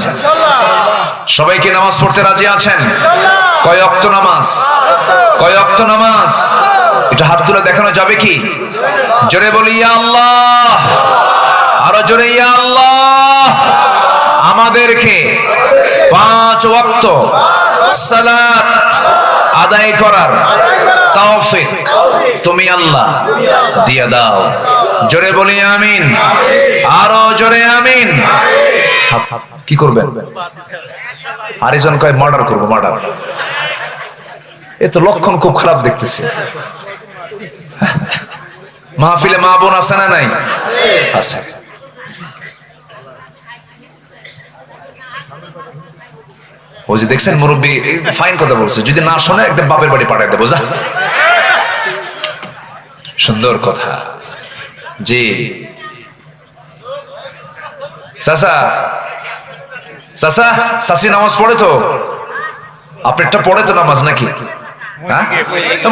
সবাই কি নামাজ পড়তে রাজি আছেন? কয় ওয়াক্ত নামাজ? কয় ওয়াক্ত নামাজ? এটা হাত তুলে দেখানো যাবে কি? জোরে বলি ইয়া আল্লাহ, আরো জোরে ইয়া আল্লাহ। আমাদেরকে 5 ওয়াক্ত সালাত আদায় করার তৌফিক তুমি আল্লাহ দিয়ে দাও। জোরে বলি আমিন, আরো জোরে আমিন। কি করবেন? আরেকজন কয় মার্ডার করবো, মার্ডার। এ তো লক্ষণ খুব খারাপ দেখতেছে। মাহফিলে মা বোন আছে না নাই? আছে। ওই যে দেখছেন মুরব্বী ফাইন কথা বলছে, যদি না শোনে একদম বাপের বাড়ি পাঠাই দেবো, যা। সুন্দর কথা। জি চাচা, চাচা চাচি নামাজ পড়ে তো? আপনারটা পড়ে তো নামাজ নাকি?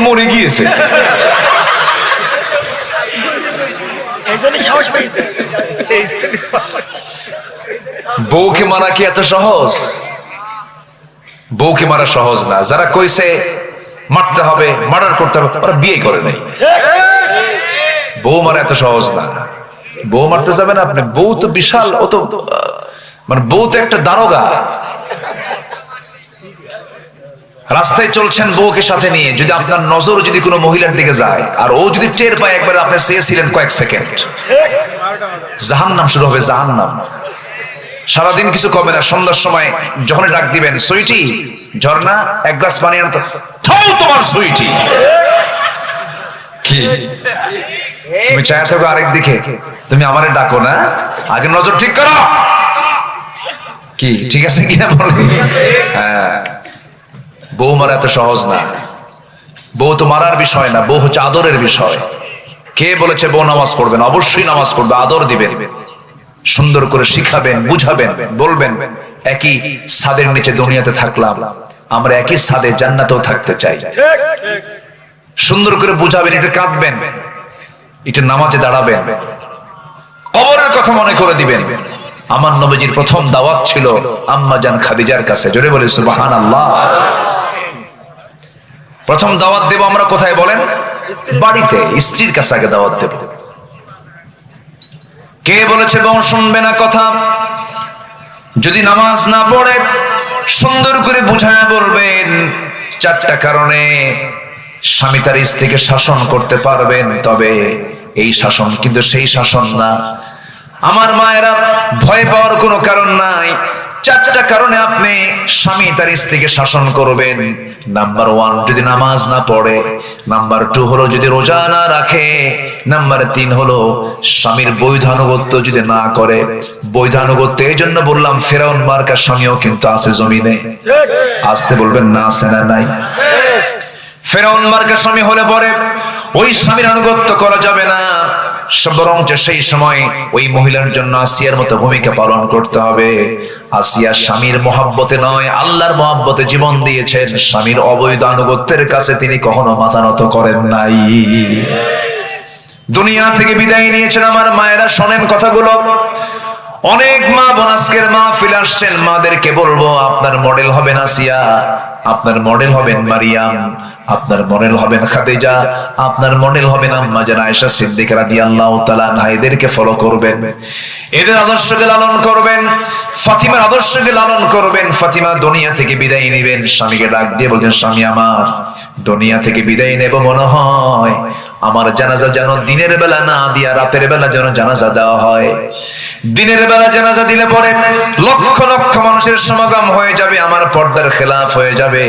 মরে গিয়েছে। বউকে মারা কি এত সহজ? বউকে মারা সহজ না। যারা কইছে মারতে হবে, মার্ডার করতে হবে, ওরা বিয়ে করে নাই। বউ মারা এত সহজ না। বউ মারতে যাবেন আপনি? বউ তো বিশাল, ও তো মানে বউ তো একটা দারোগা। রাস্তায় চলছেন বউকে সাথে নিয়ে, যদি আপনার নজর যদি কোনো মহিলার দিকে যায় আর ও যদি টের পায় একবার আপনি চেয়েছিলেন কয়েক সেকেন্ড, জাহান্নাম শুরু হবে, জাহান্নাম। সারাদিন কিছু কমে না। সন্ধ্যার সময় যখন ডাক দিবেন, সুইটি ঝর্ণা এক গ্লাস পানি আনতো, তোমার সুইটি কি তুমি চায় থাকো আরেক দিকে, তুমি আমারে ডাকো না, আগে নজর ঠিক করো। কি ঠিক আছে কিনা বলে? হ্যাঁ, বউ মারা এত সহজ না। বউ তো মারার বিষয় না, বউ হচ্ছে আদরের বিষয়। কে বলেছে বউ নামাজ পড়বেন? অবশ্যই নামাজ পড়বে, আদর দিবেন, সুন্দর করে শিখাবেন, বুঝাবেন, বলবেন একই ছাদের নিচে দুনিয়াতে থাকলাম, আমরা একই ছাদে জান্নাতেও থাকতে চাই। সুন্দর করে বুঝাবেন, এটা কাঁদবেন, এটা নামাজে দাঁড়াবেন, কবরের কথা মনে করে দিবেন। আমার নবীজির প্রথম দাওয়াত ছিল আম্মা জান খাদিজার কাছে। জোরে বলে সুবহানাল্লাহ। প্রথম দাওয়াত দেব আমরা কোথায় বলেন? বাড়িতে, স্ত্রীর কাছে আগে দাওয়াত দেব। কে বলেছে বউ শুনবে না কথা? যদি নামাজ না পড়ে সুন্দর করে বুঝায় বলবেন 4টা কারণে স্বামী তার স্ত্রীকে শাসন করতে পারবেন, তবে এই শাসন কিন্তু সেই শাসন না। আমার মায়েরা, ভয় পাওয়ার কোনো কারণ নাই। 4টা কারণে আপনি স্বামী তার স্ত্রীকে শাসন করবেন। নাম্বার 1 যদি নামাজ না পড়ে, নাম্বার 2 হলো যদি রোজা না রাখে, নাম্বার 3 হলো স্বামীর বৈধানুগত্য যদি না করে। বৈধানুগত্য এই জন্য বললাম, ফেরাউন মার্কা স্বামীও কিন্তু আছে জমিনে। আসতে বলবেন না, আছে না নাই? ফেরাউন মার্কা স্বামী হলে পরে ওই স্বামীর আনুগত্য করা যাবে না, বরং সেই সময় ওই মহিলার জন্য আসিয়ার মতো ভূমিকা পালন করতে হবে। আসিয়া স্বামীর মহাব্বতে নয়, আল্লাহর মহাব্বতে জীবন দিয়েছেন। স্বামীর অবৈধ আনুগত্যের কাছে তিনি কখনো মাথা নত করেন নাই। দুনিয়া থেকে বিদায় নিয়েছেন। আমার মায়েরা শোনেন কথাগুলো। অনেক মা বোন আজকের মাহফিল আসছেন, মাদেরকে বলবো আপনার মডেল হবেন আসিয়া, আপনার মডেল হবেন মারিয়াম, আপনার মডেল হবেন খাদিজা, আপনার মডেল হবেন আম্মা জান আয়েশা সিদ্দিকা রাদিয়াল্লাহু তাআলা আনহা। এদেরকে ফলো করবেন, এদের আদর্শকে লালন করবেন, ফাতিমার আদর্শকে লালন করবেন। ফাতিমা দুনিয়া থেকে বিদায় নেবেন, স্বামীকে ডাক দিয়ে বলছেন, স্বামী আমার দুনিয়া থেকে বিদায় নেব, মনে হয় আমার জানাজা যেন দিনের বেলা না দিয়া রাতের বেলা যেন জানাজা দেওয়া হয়। দিনের বেলা জানাজা দিলে পরে লক্ষ লক্ষ মানুষের সমাগম হয়ে যাবে, আমার পর্দার খেলাফ হয়ে যাবে।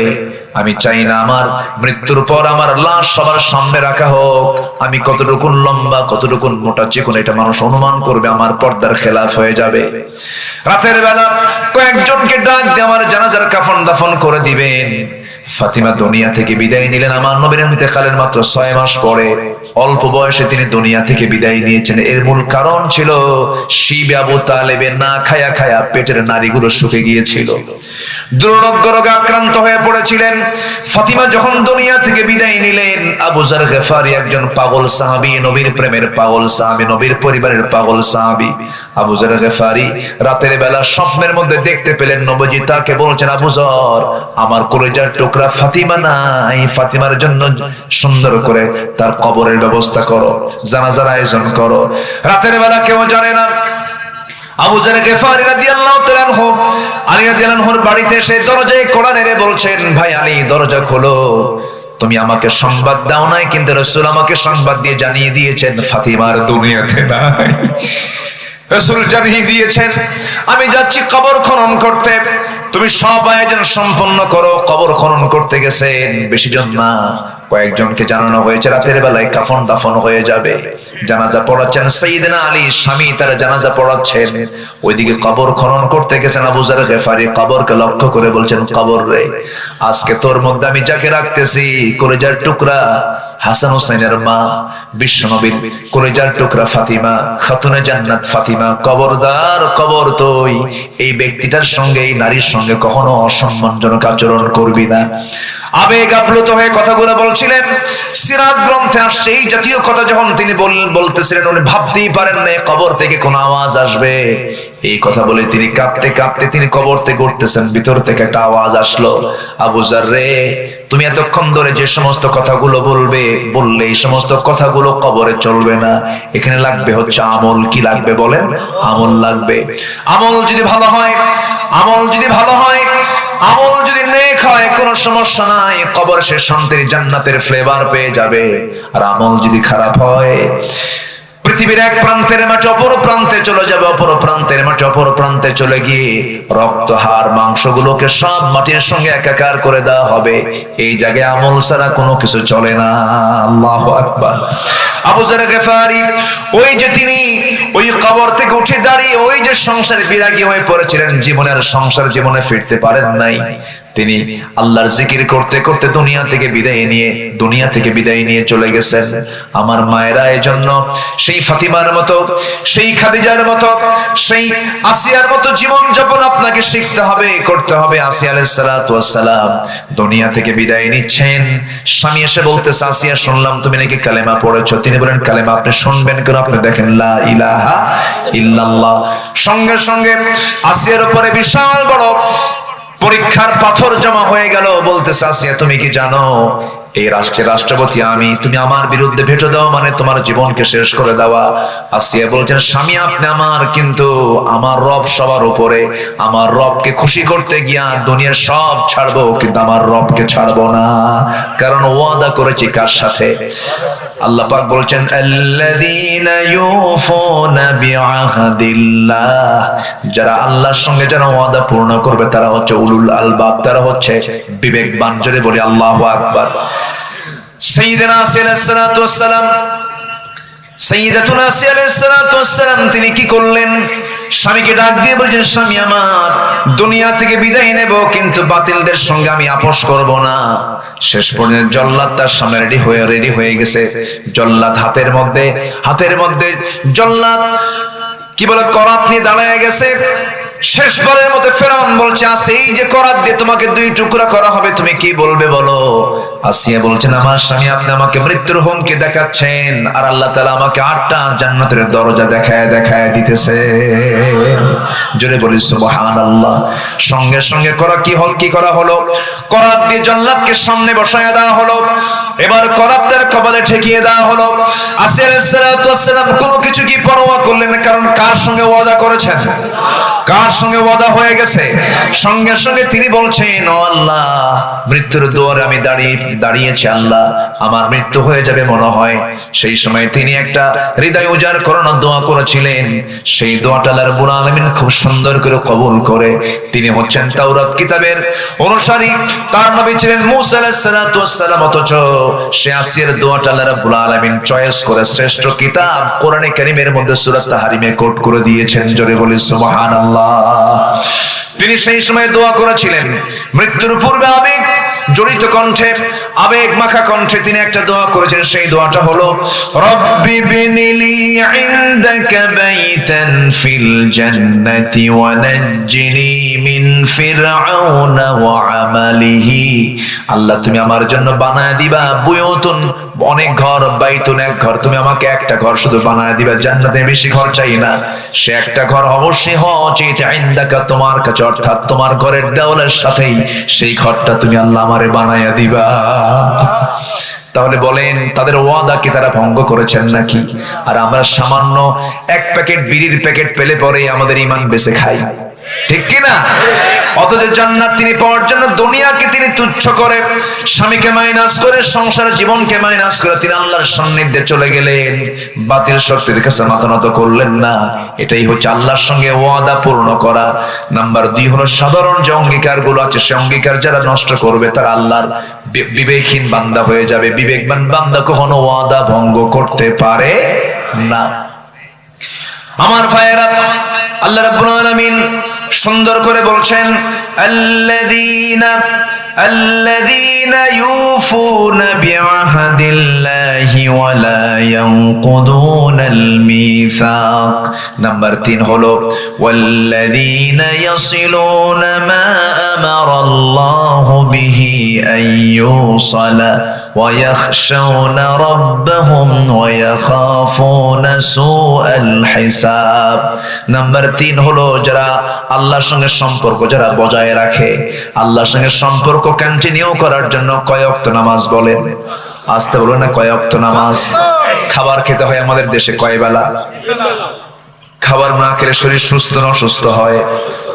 আমি চাই না আমার মৃত্যুর পর আমার লাশ সবার সামনে রাখা হোক। আমি কতটুকু লম্বা, কতটুকু মোটা, চিকন এটা মানুষ অনুমান করবে, আমার পর্দার খেলাফ হয়ে যাবে। রাতের বেলা কয়েকজনকে ডাক দিয়ে আমার জানাজার কাফন দাফন করে দিবেন। ফাতিমা দুনিয়া থেকে বিদায় নিলেন আমার নবীর ইন্তেকালের মাত্র 6 মাস পরে। অল্প বয়সে তিনি দুনিয়া থেকে বিদায় নিয়েছেন। এর মূল কারণ ছিল শিব আবু তালেবের না খায়া খায়া পেটের নাড়িগুলো শুকে গিয়েছিল, দুরারোগ্য রোগে আক্রান্ত হয়ে পড়েছিলেন। ফাতিমা যখন দুনিয়া থেকে বিদায় নিলেন, আবু যার গিফারি একজন পাগল সাহাবী, নবীর প্রেমের পাগল সাহাবী, নবীর পরিবারের পাগল সাহাবী আবু যার গিফারি রাতের বেলা স্বপ্নের মধ্যে দেখতে পেলেন নবীজি তাকে বলছেন, আবু যর, আমার কলিজার টুকরা ফাতিমা নাই, ফাতিমার জন্য সুন্দর করে তার কবরের ব্যবস্থা করো, জানাজার আয়োজন করো। রাতের বেলা কেউ জানে না। আবু যার গিফারি রাদিয়াল্লাহু তাআলা আনহু আলী রাদিয়াল্লাহু আনহুর বাড়িতে এসে দরজায় কড়া নেড়ে বলছেন, ভাই আলী দরজা খোলো, তুমি আমাকে সংবাদ দাও নাই, কিন্তু রাসূল আমাকে সংবাদ দিয়ে জানিয়ে দিয়েছেন ফাতিমার দুনিয়াতে নাই। রাসূল জানিয়ে দিয়েছেন আমি যাচ্ছি কবর খনন করতে, তুমি সব আয়োজন সম্পন্ন করো। কবর খনন করতে গেছেন বেশি জন না, কয়েকজনকে জানানো হয়েছে রাতের বেলায় কাফন দাফন হয়ে যাবে। জানাজা পড়াচ্ছেন সাইয়েদনা আলী, স্বামী তারা জানাজা পড়াচ্ছেন। ওইদিকে কবর খনন করতে গেছেন আবু যার গিফারি, কবরকে লক্ষ্য করে বলছেন, কবর রে, আজকে তোর মধ্যে আমি যাকে রাখতেছি কলিজার টুকরা হাসান হুসাইনের মা, বিশ্বনবীর কলিজার টুকরা ফাতিমা, খাতুনে জান্নাত ফাতিমা, কবরদার কবর তুই এই ব্যক্তিটার সঙ্গে, এই নারীর সঙ্গে কখনো অসম্মানজনক আচরণ করবি না। আবেগ আপ্লুত হয়ে কথাগুলো বলছিলেন। সিরাত গ্রন্থে আসছে এই জাতীয় কথা যখন তিনি বলতেছিলেন, উনি ভাবতেই পারেন না কবর থেকে কোন আওয়াজ আসবে। এই কথা বলে তিনি কাঁপতে কাঁপতে তিনি কবর থেকে উঠতেছেন, ভিতর থেকে একটা আওয়াজ আসলো, আবু যার রে, তুমি এতক্ষণ ধরে যে সমস্ত কথাগুলো বললে এই সমস্ত কথাগুলো কবরে চলবে না, এখানে লাগবে হচ্ছে আমল। কি লাগবে বলেন? আমল লাগবে। আমল যদি ভালো হয়, আমল যদি ভালো হয়, আমল যদি নেক হয়, কোনো সমস্যা নাই, কবর সে শান্তির জান্নাতের ফ্লেভার পেয়ে যাবে। আর আমল যদি খারাপ হয়, পৃথিবীর এক প্রান্তের মাটি অপর প্রান্তে চলে যাবে, অপর প্রান্তের মাটি অপর প্রান্তে চলে গিয়ে রক্ত হাড় মাংসগুলোকে সব মাটির সঙ্গে একাকার করে দেওয়া হবে। এই জায়গায় আমল ছাড়া কোনো কিছু চলে না। আল্লাহু আকবার। আবু যার গিফারি ওই যে তিনি ওই কবর থেকে উঠে দাঁড়িয়ে ওই যে সংসারে বিরাগী হয়ে পড়েছিলেন, জীবনের সংসার জীবনে ফিরতে পারেন নাই, তিনি আল্লাহর জিকির করতে করতে দুনিয়া থেকে বিদায় নিয়ে চলে গেছেন। আমার মায়েরা এজন্য সেই ফাতিমার মতো, সেই খাদিজার মতো, সেই আসিয়ার মতো জীবন যাপন আপনাকে শিখতে হবে, করতে হবে। আসিয়া আলাইহিস সালাতু ওয়াস সালাম দুনিয়া থেকে বিদায় নিচ্ছেন, স্বামী এসে বলতেছে, আসিয়া শুনলাম তুমি নাকি কালেমা পড়েছো। তিনি বলেন, কালেমা আপনি শুনবেন কেন? আপনি দেখেন লা ইলাহা ইল্লাল্লাহ। সঙ্গে সঙ্গে আসিয়ার উপরে বিশাল বড় পরীক্ষার পাথর জমা হয়ে গেল। বলতেছে, আসিয়া তুমি কি জানো এই রাষ্ট্রের রাষ্ট্রপতি আমি, তুমি আমার বিরুদ্ধে ভেটো দাও মানে তোমার জীবনকে শেষ করে দেওয়া। আসিয়া বলছেন, স্বামী আপনি আমার, কিন্তু আমার রব সবার উপরে, আমার রবকে খুশি করতে গিয়া দুনিয়ার সব ছাড়বো, কিন্তু আমার রবকে ছাড়বো না, কারণ ওয়াদা করেছি কার সাথে? আল্লাহ পাক বলছেন, আল্লাযীনা ইউফুনা বিআহদিল্লাহ, যারা আল্লাহর সঙ্গে যারা ওয়াদা পূর্ণ করবে তারা হচ্ছে উলুল আলবাব, তারা হচ্ছে বিবেকবান। জোরে বলি আল্লাহু আকবার। সাইয়্যিদানা আসিয়া আলাইহিস সালাতু ওয়াস সালাম, সাইয়্যিদাতুনা আসিয়া আলাইহিস সালাতু ওয়াস সালাম তিনি কি করলেন? স্বামীকে ডাক দিয়ে বলছেন, স্বামী আমার, দুনিয়া থেকে বিদায় নেব, কিন্তু বাতিলদের সঙ্গে আমি আপোষ করব না। শেষ পর্যন্ত জল্লাদ তার সামনে রেডি হয়ে গেছে। জল্লাদ হাতের মধ্যে জল্লাদ কি বলে করাত নিয়ে দাঁড়ায় গেছে। শেষবারের মতো ফেরাউন বলছে, এই যে করাত দিয়ে তোমাকে 2 টুকরা করা হবে, তুমি কি বলবে বলো? আসিয়া বলছেন, আমার স্বামী আপনি আমাকে মৃত্যুর হুমকি দেখাচ্ছেন, আর আল্লাহ তাআলা আমাকে 8টা জান্নাতের দরজা দেখায় দিতেছে। জোরে বলি সুবহানাল্লাহ। সঙ্গে সঙ্গে কি করা হলো? করাত দিয়ে জল্লাদকে সামনে বসায় দেওয়া হলো। এবার করাতের কপালে ঠেকিয়ে দেওয়া হলো। আসিয়া আলাইহিস সালাতু ওয়াস সালাম কোনো কিছু কি পরোয়া করলেন না, কারণ কার সঙ্গে ওয়াদা করেছেন? কার সঙ্গে ওয়াদা হয়ে গেছে? সঙ্গে সঙ্গে তিনি বলছেন, ও আল্লাহ, মৃত্যুর দুয়ারে আমি দাঁড়িয়েছি আল্লাহ, আমার মৃত্যু হয়ে যাবে মনে হয়। সেই সময় তিনি একটা হৃদয় উজাড় করানোর দোয়া করেছিলেন। সেই দোয়াটা আল্লাহ রাব্বুল আলামিন খুব সুন্দর করে কবুল করে তিনি হচ্ছেন তাওরাত কিতাবের অনুসারী। তার নবী ছিলেন মূসা আলাইহিস সালাতু ওয়াস সালাম, অথচ সে আসিয়ার দোয়াটা আল্লাহ রাব্বুল আলামিন চয়েস করে শ্রেষ্ঠ কিতাব কোরআনে কারীমের মধ্যে সূরা তাহরিমে কোট করে দিয়েছেন। জোরে বলি সুবহানাল্লাহ। তিনি সেই সময় দোয়া করেছিলেন মৃত্যুর পূর্বে আবেগ জড়িত কণ্ঠে, আবেগ মাখা কণ্ঠে তিনি একটা দোয়া করেছেন। সেই দোয়াটা হলো, রব্বি বিনিলি ইনদাকা বাইতান ফিল জান্নাতি ওয়া নাজ্জিনি মিন ফিরআউনা ওয়া আমালিহি। আল্লাহ, তুমি আমার জন্য বানায় দিবা বুয়ুতুন, অনেক ঘর, বাইতুন এক ঘর, তুমি আমাকে একটা ঘর শুধু বানায় দিবা, জান্নাতে বেশি ঘর চাই না। সে একটা ঘর অবশ্যই হওয়া উচিত ইনদাকা, তোমার কাছে, অর্থাৎ তোমার ঘরের দেওয়ালের সাথেই সেই ঘরটা তুমি আল্লাহ আমারে বানায়া দিবা। তাহলে বলেন, তাদের ওয়াদা কি তারা ভঙ্গ করেছেন নাকি? আর আমরা সামান্য এক প্যাকেট বিড়ির প্যাকেট পেলে পরে আমাদের ঈমান বেঁচে খাই, ঠিক কি না? অথচ জান্নাত তিনি পাওয়ার জন্য দুনিয়াকে তিনি তুচ্ছ করে, স্বামীকে মাইনাস করে, সংসার জীবনকে মাইনাস করে তিনি আল্লাহর সান্নিধ্যে চলে গেলেন। বাতিল শক্তির কাছে মাথা নত করলেন না। এটাই হচ্ছে আল্লাহর সঙ্গে ওয়াদা পূর্ণ করা। নাম্বার 2 হলো সাধারণ যে অঙ্গীকার গুলো আছে, সে অঙ্গীকার যারা নষ্ট করবে তারা আল্লাহর বিবেকহীন বান্দা হয়ে যাবে। বিবেকবান বান্দা কখনো ওয়াদা ভঙ্গ করতে পারে না। আমার ভাইয়েরা, আল্লাহ রাব্বুল আলামিন সুন্দর করে বলছেন, আল্লাযীনা ইউফুনা বিআহদিল্লাহি ওয়া লা ইয়ানকুদুনাল মিসাক। নাম্বার 3 হলো ওয়াল্লাযীনা ইয়াসিলুনা মা আমারাল্লাহু বিহি আইয়ুসালা ওয়া ইয়াখশাউনা রাব্বাহুম ওয়া ইয়াখাফুনা সুআল হিসাব। নাম্বার 3 হলো যারা আল্লাহর সঙ্গে সম্পর্ক যারা বজায় রাখে, আল্লাহর সঙ্গে সম্পর্ক কন্টিনিউ করার জন্য কয় ওয়াক্ত নামাজ বলেন? আসতে বলবেন না, কয় ওয়াক্ত নামাজ? খাবার খেতে হয় আমাদের দেশে কয় বেলা? খাবার না খেলে শরীর সুস্থ না অসুস্থ হয়?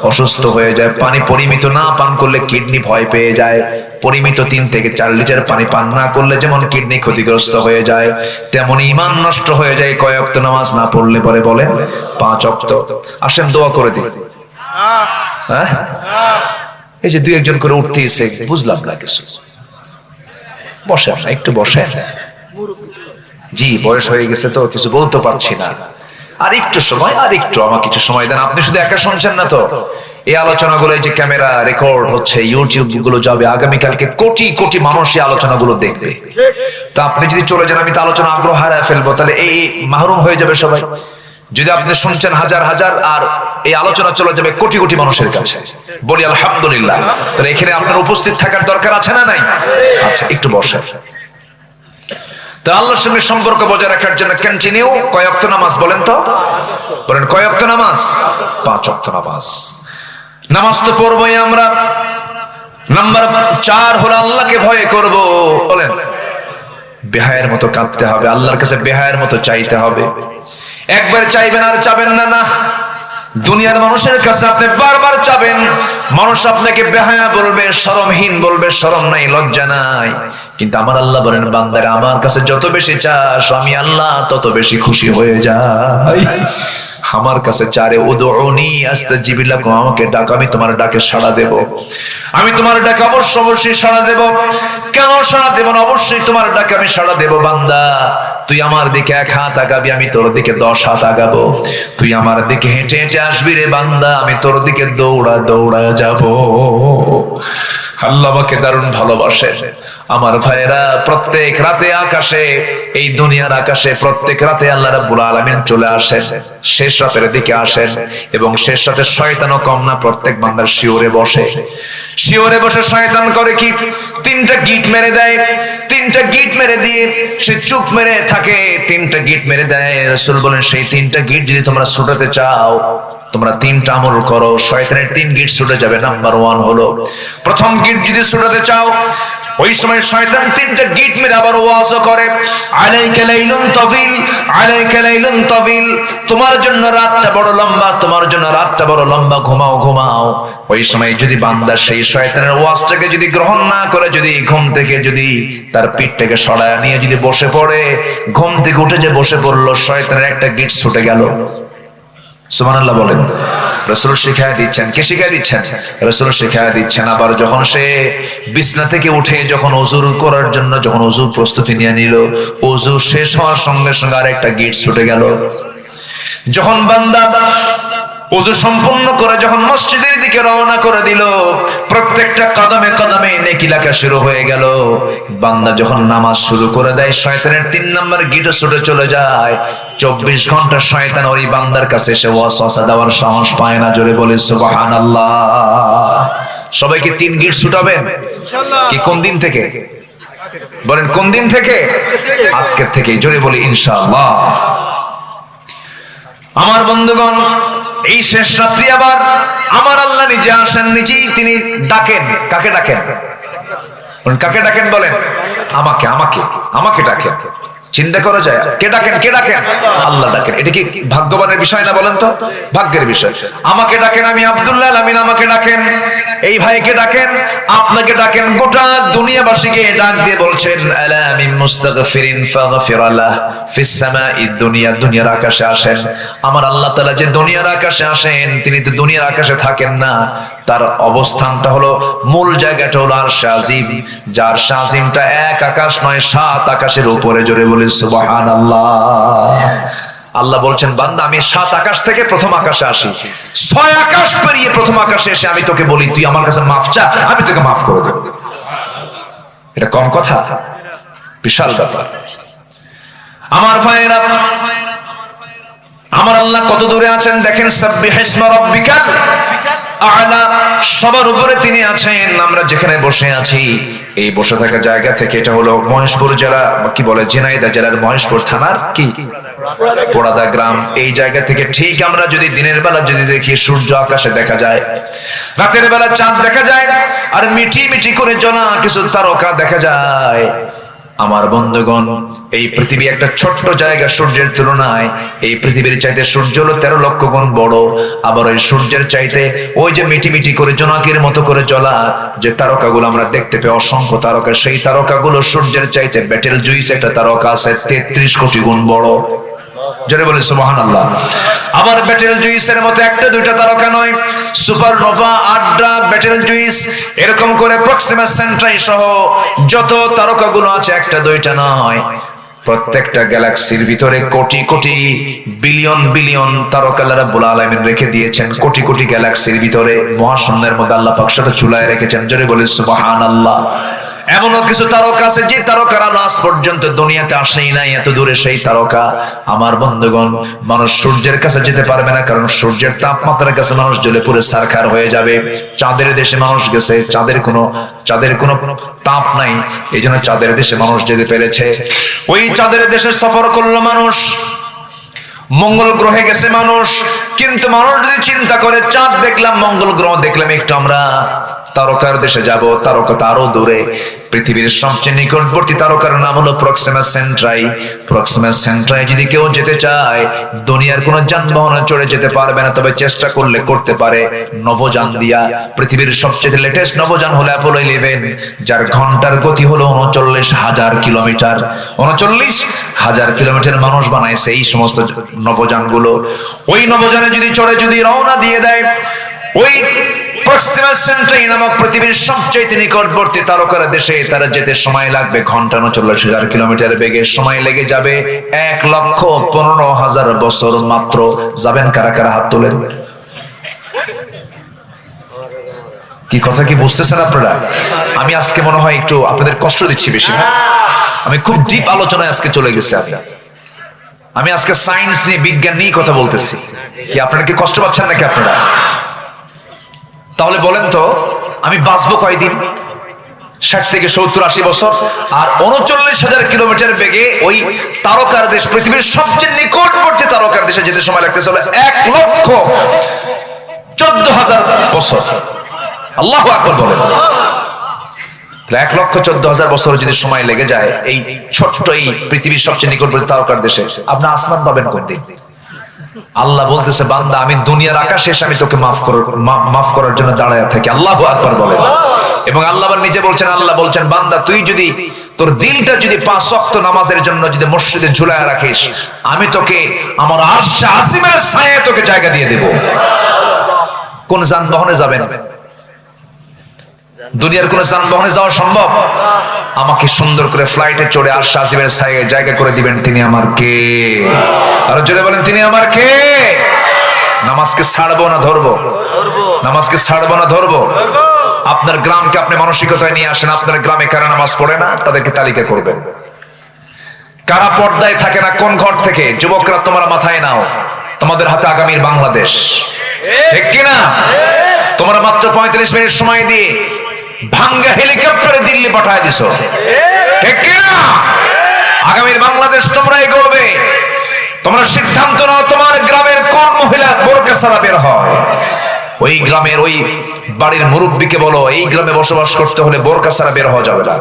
অসুস্থ হয়ে যায়। পানি পরিমিত না পান করলে কিডনি ভয় পেয়ে যায়। পরিমিত 3 থেকে 4 লিটার পানি পান না করলে যেমন কিডনি ক্ষতিগ্রস্ত হয়ে যায়, তেমন ঈমান নষ্ট হয়ে যায় কয় ওয়াক্ত নামাজ না পড়লে পরে? বলেন 5 ওয়াক্ত। আসেন দোয়া করে দিই। হ্যাঁ, এই যে 2-1 করে উঠতেছে, বুঝলাম না কিছু। বসেন না, একটু বসেন। জি, বয়স হয়ে গেছে তো কিছু বলতে পারছি না। আর একটু সময়, আর একটু আমাকে কিছু সময় দেন। আপনি শুধু একা শুনছেন না তো, এই আলোচনাগুলো, এই যে ক্যামেরা রেকর্ড হচ্ছে, ইউটিউব গুলো যাবে, আগামীকালকে কোটি কোটি মানুষ এই আলোচনাগুলো দেখবে। তা আপনি যদি চলে যান, আমি তো আলোচনা আগ্রহ হারায় ফেলবো, তাহলে এই মাহরুম হয়ে যাবে সবাই। যদি আপনি শুনছেন হাজার হাজার, আর এই আলোচনা চলে যাবে কোটি কোটি মানুষের কাছে। বলি আলহামদুলিল্লাহ। তাহলে এখানে আপনার উপস্থিত থাকার দরকার আছে না নাই? আচ্ছা, একটু বসেন। তা আল্লাহর সঙ্গে সম্পর্ক বজায় রাখার জন্য কন্টিনিউ কয় ওয়াক্ত নামাজ বলেন তো? বলেন কয় ওয়াক্ত নামাজ? 5 ওয়াক্ত নামাজ। নামাজ তো পড়বই আমরা। নাম্বার 4 হলো আল্লাহকে ভয় করব। বলেন, বেহায়ের মতো কাঁদতে হবে, আল্লাহর কাছে বেহায়ের মতো চাইতে হবে। একবার চাইবেন আর চাবেন না। না, দুনিয়ার মানুষের কাছে আপনি বারবার চাবেন, মানুষ আপনাকে বেহায়া বলবে, শরমহীন বলবে, শরম নাই, লজ্জা নাই। কিন্তু আমার আল্লাহ বলেন, বান্দারা আমার কাছে যত বেশি চাস, আমি আল্লাহ তত বেশি খুশি হয়ে যাই। আমার কাছে চারে উদউনি আস্তাজিব লাকুম, আমাকে ডাকো, আমি তোমার ডাকে সাড়া দেব। আমি তোমার ডাকে অবশ্যই সাড়া দেব। কেন সাড়া দেব না? অবশ্যই তোমার ডাকে আমি সাড়া দেব। বান্দা, তুই আমার দিকে 1 হাত আগাবি, আমি তোর দিকে 10 হাত আগাবো। তুই আমার দিকে হেঁটে হেঁটে আসবি রে বান্দা, আমি তোর দিকে দৌড়া দৌড়া যাব। আল্লাহ আমাকে দারুণ ভালোবাসে। আমার ভাইয়েরা, প্রত্যেক রাতে আকাশে, এই দুনিয়ার আকাশে প্রত্যেক রাতে আল্লাহ রাব্বুল আলামিন চলে আসেন, শেষ রাতের দিকে আসেন, এবং শেষ রাতে শয়তানও কম না, প্রত্যেক বান্দার শিওরে বসে। শিওরে বসে শয়তান করে কি? 3টা গিট মেরে দেয়। 3টা গিট মেরে দিয়ে সে চুপ মেরে থাকে। 3টা গিট মেরে দেয়। রাসূল বলেন, সেই 3টা গিট যদি তোমরা ছুটাতে চাও, তোমরা 3টা আমল করো, শয়তানের 3 গিট ছুটে যাবে। নাম্বার 1 হলো, প্রথম গিট যদি ছুটাতে চাও, ওই সময় শয়তান তিনটা গিট মেরে আবার ওয়াজ করে, আলাইকা লাইলুন তাবিল, আলাইকা লাইলুন তাবিল, তোমার জন্য রাতটা বড় লম্বা, তোমার জন্য রাতটা বড় লম্বা, ঘুমাও ঘুমাও। ওই সময় যদি বান্দা সেই শয়তানের ওয়াজটাকে যদি গ্রহণ না করে, যদি ঘুম থেকে যদি তার পিঠটাকে সরায় নিয়ে যদি বসে পড়ে, ঘুম থেকে উঠে যে বসে পড়লো, শয়তানের একটা গিট ছুটে গেল। সুবহানাল্লাহ বলেন। রাসূল শিখায়া দিচ্ছেন, কে শিখায়া দিচ্ছেন? রাসূল শিখায়া দিচ্ছেন। আবার যখন সে বিছনা থেকে উঠে যখন ওযু করার জন্য যখন ওযু প্রস্তুতি নিয়ে নিল, ওযু শেষ হওয়ার সঙ্গে সঙ্গে আরেকটা গিট ছুটে গেল। যখন বান্দা ওযু সম্পূর্ণ করে যখন মসজিদের দিকে রওনা করে দিল, প্রত্যেকটা কদমে কদমে নেকি লেখা শুরু হয়ে গেল। বান্দা যখন নামাজ শুরু করে দেয়, শয়তানের 3 নম্বর গিটও ছুটে চলে যায়। 24 ঘন্টা শয়তান ওই বান্দার কাছে এসে ওয়াসওয়াসা দেওয়ার সাহস পায় না। জোরে বলে সুবহানাল্লাহ। সবাইকে 3 গিট ছুটাবেন ইনশাআল্লাহ। কি কোন দিন থেকে বলেন? কোন দিন থেকে? আজকের থেকে। জোরে বলি ইনশাআল্লাহ। আমার বন্ধুগণ, এই শেষ রাত্রি আবার আমার আল্লাহ নিজে আসেন, নিজেই তিনি ডাকেন। কাকে ডাকেন? কাকে ডাকেন বলেন? আমাকে, আমাকে, আমাকে ডাকেন। চিন্তা করা যায়, কে ডাকেন? কে ডাকেন? আল্লাহ ডাকেন। এটা কি ভাগ্যবানের বিষয় না? বলেন তো, ভাগ্যের বিষয়। আমাকে ডাকেন, আমি আব্দুল্লাহ আমিন আমাকে ডাকেন, এই ভাইকে ডাকেন, আপনাকে ডাকেন, গোটা দুনিয়াবাসীকে ডাক দিয়ে বলছেন, আলা মিন মুস্তাগফিরিন ফাগফির লাহ ফিস সামাঈদ দুনিয়া। দুনিয়ার আকাশে আসেন। আমার আল্লাহ তাআলা যে দুনিয়ার আকাশে আসেন, তিনি তো দুনিয়ার আকাশে থাকেন না, তার অবস্থানটা হলো, মূল জায়গাটা হলো আরশে আজিম। যার শাজিমটা 1 আকাশ নয় 7 আকাশের উপরে। জোরে বলি সুবহানাল্লাহ। আল্লাহ বলছেন, বান্দা আমি 7 আকাশ থেকে প্রথম আকাশে আসি, 6 আকাশ পেরিয়ে প্রথম আকাশে এসে আমি তোকে বলি, তুই আমার কাছে মাফ চা, আমি তোকে মাফ করে দেব। এটা কম কথা? বিশাল ব্যাপার। আমার ভাইয়েরা, আমার আল্লাহ কত দূরে আছেন দেখেন। সাব্বিহ ইসমা রাব্বিকাল আ'লা, সবার উপরে তিনি আছেন। আমরা যেখানে বসে আছি, এই বসে থাকা জায়গা থেকে, এটা হলো মহেশপুর জেলা, কি বলে, ঝিনাইদহ জেলার মহেশপুর থানার কি পোড়াদা গ্রাম। এই জায়গা থেকে ঠিক আমরা যদি দিনের বেলা যদি দেখি, সূর্য আকাশে দেখা যায়, রাতের বেলা চাঁদ দেখা যায়, আর মিটি মিটি করে জ্বলা কিছু তারকা দেখা যায়। আমার বন্ধুগণ, এই পৃথিবী একটা ছোট্ট জায়গা সূর্যের তুলনায়। এই পৃথিবীর চাইতে সূর্য হলো 13 লক্ষ গুণ বড়। আবার ওই সূর্যের চাইতে ওই যে মিটি মিটি করে জোনাকির মতো করে জ্বলা যে তারকাগুলো আমরা দেখতে পাই, অসংখ্য তারকা, সেই তারকাগুলো সূর্যের চাইতে বেটেল জুইস একটা তারকা আছে 33 কোটি গুণ বড়। জোরে বলে সুবহানাল্লাহ। আবার বেটেল জুইসের মতো একটা দুইটা তারকা নয়, সুপারনোভা, আড্রা, বেটেল জুইস, এরকম করে প্রক্সিমা সেন্ট্রাই সহ যত তারকাগুলো আছে একটা দুইটা নয়। প্রত্যেকটা গ্যালাক্সির ভিতরে কোটি কোটি বিলিয়ন বিলিয়ন তারকা আল্লাহ রাব্বুল আলামিন রেখে দিয়েছেন। কোটি কোটি গ্যালাক্সির ভিতরে মহাশূন্যের মধ্যে আল্লাহ পাক সেটা চুলায় রেখেছেন। জোরে বলে সুবহানাল্লাহ। এমনও কিছু তারকা আছে যে তারকার আলো আজ পর্যন্ত দুনিয়াতে আসেই নাই, এত দূরে সেই তারকা। আমার বন্ধুগণ, মানুষ সূর্যের কাছে যেতে পারবে না, কারণ সূর্যের তাপমাত্রার কাছে মানুষ জ্বলে পুড়ে ছারখার হয়ে যাবে। চাঁদের দেশে মানুষ গেছে, চাঁদের কোনো তাপ নাই, এই জন্য চাঁদের দেশে মানুষ যেতে পেরেছে। ওই চাঁদের দেশে সফর করলো মানুষ, মঙ্গল গ্রহে গেছে মানুষ। কিন্তু মানুষ যদি চিন্তা করে, চাঁদ দেখলাম, মঙ্গল গ্রহ দেখলাম, একটু আমরা তারকার দেশে যাব, তারকা তো আরো দূরে। পৃথিবীর সবচেয়ে নিকটবর্তী তারকার নাম হলো প্রক্সিমা সেন্ট্রাই। প্রক্সিমা সেন্ট্রাই যদি কেউ যেতে চায়, দুনিয়ার কোনো যানবাহনে চড়ে যেতে পারবে না, তবে চেষ্টা করলে করতে পারে নভোযান দিয়া। পৃথিবীর সবচেয়ে লেটেস্ট নভোযান হলো অ্যাপোলো 11, যার ঘন্টার গতি হলো 39,000 কিলোমিটার। 39,000 কিলোমিটার মানুষ বানাইছে এই সমস্ত নভোযানগুলো। ওই নভোযানে যদি চড়ে যদি রওনা দিয়ে দেয়, ওই প্রক্সিমা সেন্ট্রাই নামক পৃথিবীর সবচেয়ে নিকটবর্তী তারকার দেশে তারা যেতে সময় লাগবে ঘন্টা 39,000 কিলোমিটার বেগে। সময় লেগে যাবে 1,15,000 বছর মাত্র। যাবেন কারা কারা? হাত তোলেন। কি কথা কি বুঝতেছেন আপনারা? আমি আজকে মনে হয় একটু আপনাদের কষ্ট দিচ্ছি বেশি, না? আমি খুব ডিপ আলোচনায় আজকে চলে গেছি। আমি আজকে সায়েন্স নিয়ে, বিজ্ঞান নিয়ে কথা বলতেছি। কি আপনারা কি কষ্ট পাচ্ছেন নাকি আপনারা? তাহলে বলেন তো, আমি বাঁচবো কয়দিন? 60 থেকে 70, 80 বছর। আর 39,000 কিলোমিটার বেগে ওই তারকার দেশ, পৃথিবীর সবচেয়ে নিকটবর্তী তারকার দেশে যেতে সময় লাগতেছে 1,14,000 বছর। আল্লাহু আকবার বলেন। 1,14,000 বছর যদি সময় লেগে যায় এই ছোট্ট এই পৃথিবীর সবচেয়ে নিকটবর্তী তারকার দেশে, আপনি আসমান পাবেন কোন দিন? আল্লাহ বলতেছে, বান্দা আমি দুনিয়ার আকাশে এসে আমি তোকে মাফ করার জন্য দাঁড়ায় থাকি। আল্লাহু আকবার বলেন। এবং আল্লাহ নিজে বলছেন, আল্লাহ বলছেন, বান্দা তুই যদি তোর দিলটা যদি 5 ওয়াক্ত নামাজের জন্য যদি মসজিদে ঝুলায় রাখিস, আমি তোকে আমার আরশে আসিমের ছায়ায় তোকে জায়গা দিয়ে দেব। কোন যানবাহনে যাবেন? দুনিয়ার কোন যানবাহনে যাওয়া সম্ভব? আমাকে সুন্দর করে ফ্লাইটে চড়ে আরশে আসিমের ছায়ায় জায়গা করে দিবেন। তিনি আমার কে? আরো জোরে বলেন, তিনি আমার কে? নামাজকে ছাড়বো না ধরবো? নামাজকে ছাড়বো না ধরবো? আপনার গ্রামকে আপনি মানসিকতায় নিয়ে আসেন। আপনার গ্রামে কারা নামাজ পড়ে না তাদেরকে তালিকা করবেন। কারা পর্দায় থাকে না কোন ঘর থেকে? যুবকরা তোমরা মাথায় নাও, তোমাদের হাতে আগামীর বাংলাদেশ, ঠিক কিনা? তোমরা মাত্র 35 মিনিট সময় দিয়ে ভাঙ্গা হেলিকপ্টারে দিল্লি পাঠায় দিছো, ঠিক কিনা? আগামীর বাংলাদেশ তোমরাই গড়বে। তোমরা সিদ্ধান্ত নাও, তোমার গ্রামের কোন মহিলা বোরকা ছাড়া বের হয়? ওই গ্রামের ওই বাড়ির মুরব্বীকে বলো, এই গ্রামে বসবাস করতে হলে বোরকা ছাড়া বের হওয়া যাবে না।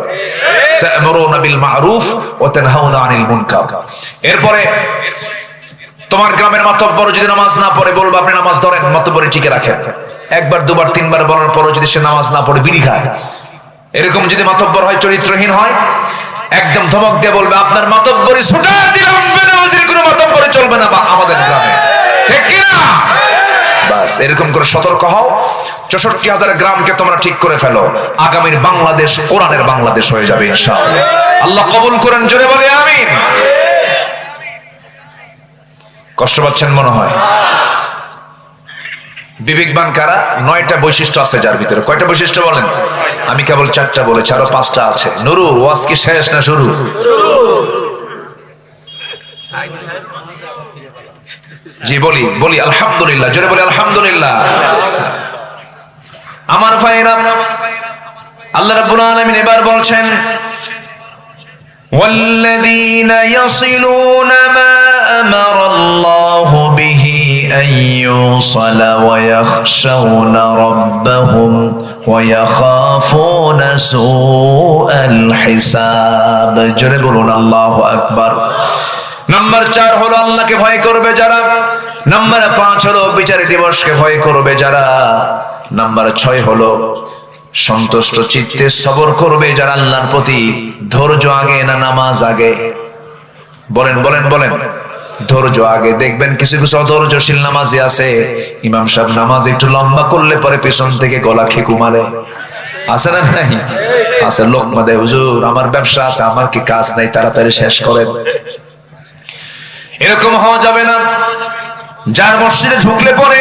তা'মুরুনা বিল মা'রুফ ওয়া তানহাউনা আনিল মুনকার। এরপরে তোমার গ্রামের মাতব্বর যদি নামাজ না পড়ে, বলবো আপনি নামাজ ধরেন, মাতব্বরি টিকে রাখেন। একবার দুবার তিনবার বলার পরও যদি সে নামাজ না পড়ে বিড়ি খায়, এরকম যদি মাতব্বর হয়, চরিত্রহীন হয়, একদম ধমক দিয়ে বলবে আপনার মাতব্বরি ছুটা দিলাম, বেনামাজির কোনো মাতব্বরি চলবে না আমাদের গ্রামে, ঠিক কিনা? বাস এরকম করে সতর্ক হও। 64,000 গ্রামকে তোমরা ঠিক করে ফেলো। আগামীর বাংলাদেশ কোরআনের বাংলাদেশ হয়ে যাবে ইনশাআল্লাহ। আল্লাহ কবুল করেন, জোরে বলে আমিন। কষ্ট পাচ্ছেন মনে হয়? বিবেকবান কারা? 9টা বৈশিষ্ট্য আছে যার ভিতরে। কয়টা বৈশিষ্ট্য বলেন? আমি কেবল 4টা বলেছি, আরো 5টা আছে। নুরু, ওয়াজ কি শেষ না শুরু? জি বলি বলি আলহামদুলিল্লাহ, জোরে বলি আলহামদুলিল্লাহ। আমার ভাইরা, আল্লাহ রাব্বুল আলামিন এবার বলছেন, والذين يصلون ما أمر الله به أن يوصل ويخشون ربهم ويخافون سوء الحساب। জোরে বলুন আল্লাহু আকবার। নাম্বার 4 হলো আল্লাহকে ভয় করবে যারা। নাম্বার 5 হলো বিচার দিবসকে ভয় করবে যারা। নাম্বার 6 হলো সন্তুষ্ট চিত্তে সবর করবে যারা আল্লাহর প্রতি। ধৈর্য আগে না নামাজ আগে? বলেন বলেন বলেন। ধৈর্য আগে। দেখবেন কিছু কিছু অধৈর্যশীল নামাজি আছে, ইমাম সাহেব নামাজ একটু লম্বা করলে পরে পেছন থেকে গলা খেকু মারে। আছে না নাই? আছে। লোকমা দেয়, হুজুর আমার ব্যবসা আছে, আমার কি কাজ নাই, তাড়াতাড়ি শেষ করেন। এরকম হওয়া যাবে না। যার মসজিদে ঢুকলে পরে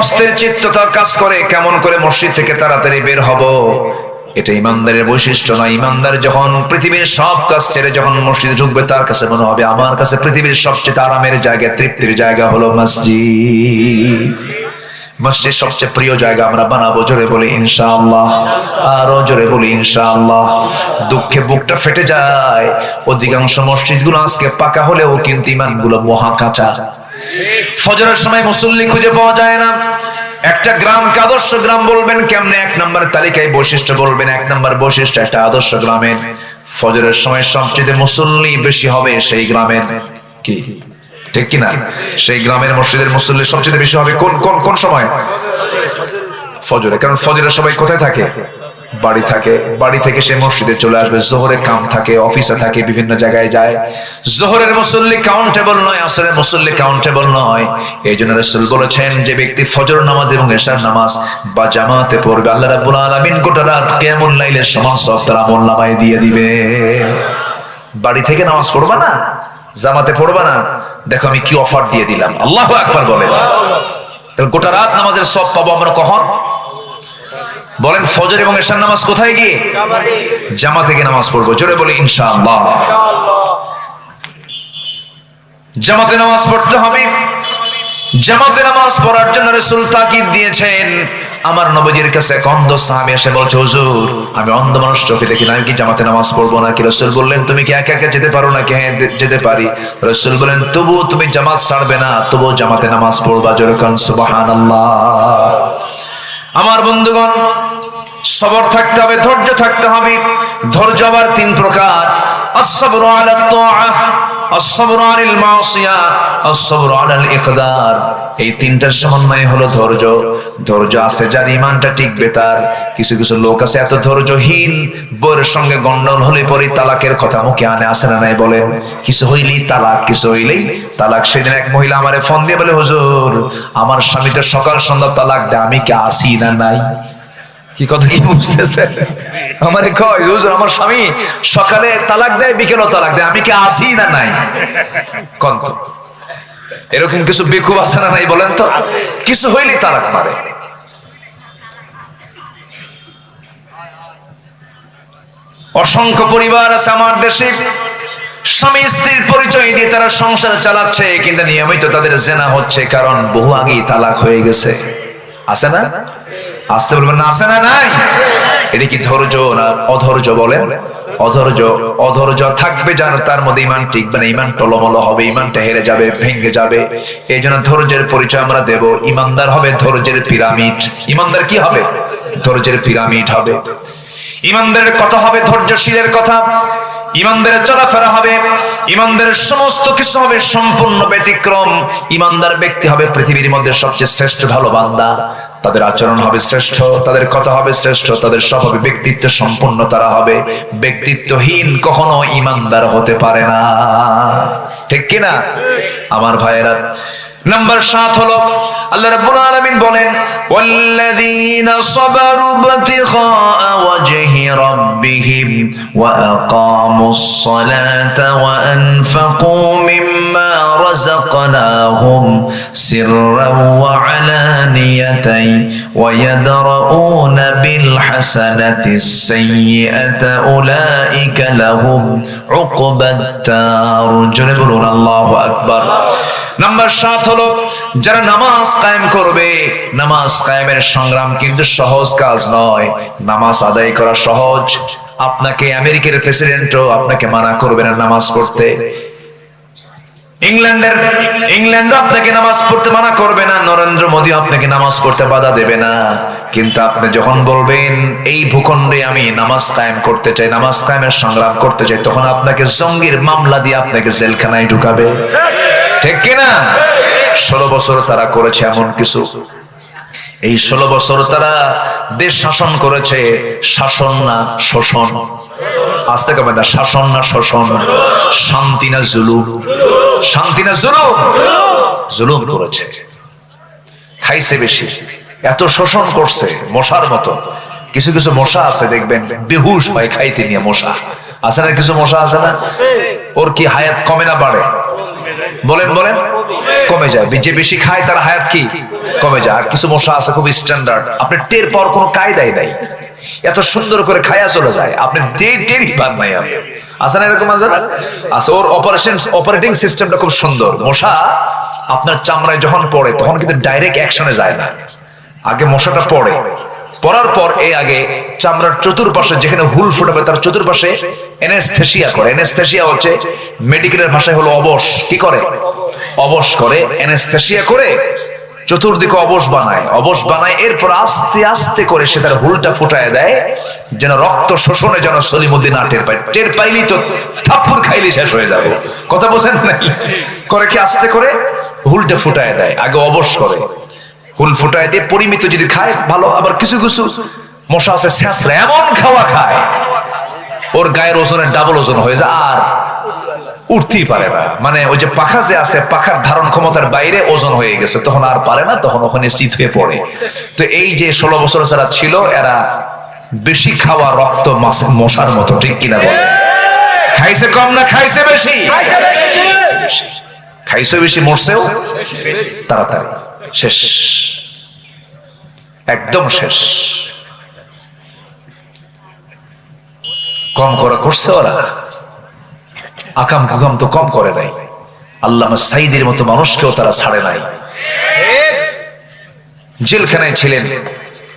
অস্থির চিত্ত তার কাজ করে, কেমন করে মসজিদ থেকে তাড়াতাড়ি বের হব, এটা ইমানদারের বৈশিষ্ট্য নয়। ইমানদার যখন পৃথিবীর সব কাজ ছেড়ে যখন মসজিদে ঢুকবে, তার কাছে মনে হবে আমার কাছে পৃথিবীর সবচেয়ে আরামের জায়গা, তৃপ্তির জায়গা হলো মসজিদ। মসজিদ সবচেয়ে প্রিয় জায়গা আমরা বানাবো। জোরে বলি ইনশাআল্লাহ, আরো জোরে বলি ইনশাআল্লাহ। দুঃখে বুকটা ফেটে যায়, অধিকাংশ মসজিদগুলো আজকে পাকা হলেও কিন্তু ইমানগুলো মহা কাঁচা। ফজরের সময় মুসল্লি খুঁজে পাওয়া যায় না। একটা গ্রামকে আদর্শ গ্রাম বলবেন কেমনে? 1 নম্বর তালিকায় বৈশিষ্ট্য বলবেন। 1 নম্বর বৈশিষ্ট্য একটা আদর্শ গ্রামের ফজরের সময় সবচেয়ে মুসল্লি বেশি হবে সেই গ্রামের, কি ঠিক কিনা? সেই গ্রামের মসজিদের মুসল্লি সবচেয়ে বেশি হবে কোন কোন কোন সময়? ফজরে। কারণ ফজরের সবাই কোথায় থাকে? বাড়ি থাকে। বাড়ি থেকে সে মসজিদে চলে আসবে। জোহরে কাম থাকে, অফিসে থাকে, বিভিন্ন জায়গায় যায়। জোহরের মুসল্লি কাউন্টেবল নয়, আসরের মুসল্লি কাউন্টেবল নয়। এই জন্য রাসূল বলেছেন, যে ব্যক্তি ফজর নামাজ এবং এশার নামাজ বা জামাতে পড়বে, আল্লাহ রাব্বুল আলামিন গোটা রাত কিয়ামুল লাইলের সমান সওয়াব তার আমলনামায় দিয়ে দিবে। বাড়ি থেকে নামাজ পড়বা না, জামাতে পড়বা না, দেখো আমি কি অফার দিয়ে দিলাম। আল্লাহু আকবার বলেন। তাহলে গোটা রাত নামাজের সওয়াব পাবো আমরা কখন? বলেন ফজর এবং এশার নামাজ কোথায় গিয়ে? জামাতে গিয়ে নামাজ পড়বো। জোরে বলি ইনশাআল্লাহ। জামাতে নামাজ পড়তে হবে। জামাতে নামাজ পড়ার জন্য রাসূল তাকিদ দিয়েছেন। আমার নবীজির কাছে এক অন্ধ সাহাবী এসে বলছে, হুজুর আমি অন্ধ মানুষ, চোখে দেখি না, আমি কি জামাতে নামাজ পড়বো নাকি? রাসূল বললেন, তুমি কি একা একা যেতে পারো নাকি? হ্যাঁ যেতে পারি। রাসূল বলেন, তবুও তুমি জামাত ছাড়বে না, তবুও জামাতে নামাজ পড়বা। জোরে কান সুবহানাল্লাহ। আমার বন্ধুগণ, সবর থাকতে হবে, ধৈর্য থাকতে হবে। ধৈর্য আবার তিন প্রকার: আস-সাবরু আলা আত-তাআহ, আস-সাবরু আনিল মাসিয়া, আস-সাবরু আলাল ইকদার। এই তিনটার সমন্বয় হলো ধৈর্য। ধৈর্য আছে যার ঈমানটা টিকবে তার। কিছু কিছু লোক আছে এত ধৈর্যহীন, বউয়ের সঙ্গে গন্ডগোল হলে পরে তালাকের কথা মুখে আনে, আসে না নাই বলেন? কিছু হইলেই তালাক, কিছু হইলেই তালাক। সেদিন এক মহিলা আমারে ফোন দিয়ে বলে, হুজুর আমার স্বামী তো সকাল সন্ধ্যা তালাক দেয়, আমি কি আসি না নাই? কি কথা কি বুঝতেছে? আমারে কয়, হুজুর আমার স্বামী সকালে তালাক দেয়, বিকেলও তালাক দেয়, আমি কি আসি না নাই? কন্ত এরকম কিছু বেকুব আছে না নাই বলেন তো? কিছু হইলেই তালাক মারে। অসংখ্য পরিবার আছে আমার দেশে, স্বামী স্ত্রীর পরিচয় দিয়ে তারা সংসার চালাচ্ছে, কিন্তু নিয়মিত তাদের জেনা হচ্ছে, কারণ বহু আগেই তালাক হয়ে গেছে। আছে না? আসতে বলবেন না, আছে না নাই? এটা কি ধৈর্য না অধৈর্য বলেন? অধৈর্য। অধৈর্য থাকবে যার, তার মধ্যে ঈমান টিকবে না, ঈমান টলমল হবে, ঈমানটা হেরে যাবে, ভেঙে যাবে। এই জন্য ধৈর্যের পরিচয় আমরা দেব। ঈমানদার হবে ধৈর্যের পিরামিড। ঈমানদার কি হবে? ধৈর্যের পিরামিড হবে। ঈমানদারের কথা হবে ধৈর্যশীলের কথা। ঈমানদারের চলাফেরা হবে, ঈমানদারের সমস্ত কিছু হবে সম্পূর্ণ ব্যতিক্রম। ঈমানদার ব্যক্তি হবে পৃথিবীর মধ্যে সবচেয়ে শ্রেষ্ঠ ভালো বান্দা। তাদের আচরণ হবে শ্রেষ্ঠ, তাদের কথা হবে শ্রেষ্ঠ, তাদের সব হবে ব্যক্তিত্ব সম্পন্ন তারা হবে। ব্যক্তিত্বহীন কখনো ঈমানদার হতে পারে না, ঠিক কিনা আমার ভাইয়েরা? নাম্বার 7 হলো আল্লাহ রাব্বুল আলামিন বলেন, ওয়াল্লাযীনা সাবারু ইবতিগা ওয়াজহি রাব্বিহিম ওয়া আকামুস সালাতা ওয়া আনফাকু মিম্মা রাযাকনাহুম সিররান ওয়া আলানিয়াতান ওয়া ইয়াদরাউনা বিল হাসানাতিস সাইয়্যাতা উলাইকা লাহুম উকবাত দার। জোরে বলুন আল্লাহু আকবার। নাম্বার 7 হলো যারা নামাজ কায়েম করবে। নামাজ কায়েমের সংগ্রাম কিন্তু সহজ কাজ নয়। নামাজ আদায় করা সহজ। আপনাকে আমেরিকার প্রেসিডেন্টও আপনাকে মানা করবে না নামাজ পড়তে। ইংল্যান্ডও আপনাকে নামাজ পড়তে মানা করবে না। নরেন্দ্র মোদী আপনাকে নামাজ পড়তে বাধা দেবে না। কিন্তু আপনি যখন বলবেন এই ভূখণ্ডে আমি নামাজ কায়েম করতে চাই, নামাজ কায়েমের সংগ্রাম করতে চাই, তখন আপনাকে জঙ্গির মামলা দিয়ে আপনাকে জেলখানায় ঢুকাবে, ঠিক কিনা? 16 বছর তারা করেছে এমন কিছু। এই 16 বছর তারা দেশ শাসন করেছে। শাসন না শোষণ? আসতে কবে না, শাসন না শোষণ? শান্তি না জুলুম? শান্তি না জুলুম? জুলুম করেছে, খাইছে বেশি, এত শোষণ করছে মশার মতো। কিছু কিছু মশা আছে দেখবেন বেহুশ হয় খাইতে নিয়ে। মশা আছে না? কিছু মশা আছে না? ওর কি হায়াত কমে না বাড়ে? বলেন বলেন। কমে যায়। যে বেশি খায় তার হায়াত কি কমে যায়। আর কিছু মশা আছে খুব স্ট্যান্ডার্ড, আপনি টের পাওয়ার কোনো কায়দাই নাই, এত সুন্দর করে খায়া চলে যায়, আপনি টেরই পান নাই। আছে না এরকম? আছে। ওর অপারেটিং সিস্টেমটা খুব সুন্দর। মশা আপনার চামড়ায় যখন পড়ে তখন কিন্তু ডাইরেক্ট অ্যাকশনে যায় না। আগে মশাটা পড়ে, পড়ার পর আগে চামড়ার চতুর্পাশে যেখানে হুল ফুটাবে তার চতুর্পাশে অ্যানেস্থেসিয়া করে। অ্যানেস্থেসিয়া হচ্ছে মেডিকেলের ভাষায় হলো অবশ। কি করে? অবশ করে। অ্যানেস্থেসিয়া করে চতুর্দিকে অবশ বানায়। অবশ বানায়, এরপর আস্তে আস্তে করে সে তার হুলটা ফুটায় দেয়, যেন রক্ত শোষণে যেন সলিমুদ্দিন না টের পায়। টের পাইলেই তো থাপ্পড় খাইলে শেষ হয়ে যাবে। কথা বোঝেন নাই? করে কি আস্তে করে হুলটা ফুটায় দেয়। আগে অবশ করে, হুল ফুটায় দিয়ে পরিমিত যদি খায় ভালো। আবার কিছু কিছু মশা আছে ছেঁচড়া, এমন খাওয়া খায় ওর গায়ের ওজনের ডাবল ওজন হয়ে যায়, আর উঠতেই পারে না। মানে ওই যে পাখা যে আছে, পাখার ধারণ ক্ষমতার বাইরে ওজন হয়ে গেছে, তখন আর পারে না, তখন ওখানে চিত হয়ে পড়ে। তো এই যে 16 বছর যারা ছিল এরা বেশি খাওয়া রক্ত মশার মতো, ঠিক কিনা বলে? খাইছে কম না খাইছে বেশি? খাইছে বেশি, মরছেও তাড়াতাড়ি। শেষ, একদম শেষ। কম করা করছে ওরা, আকাম কুকাম তো কম করে নাই। আল্লামা সাইদের মতো মানুষকেও তারা ছাড়ে নাই। জেলখানায় ছিলেন,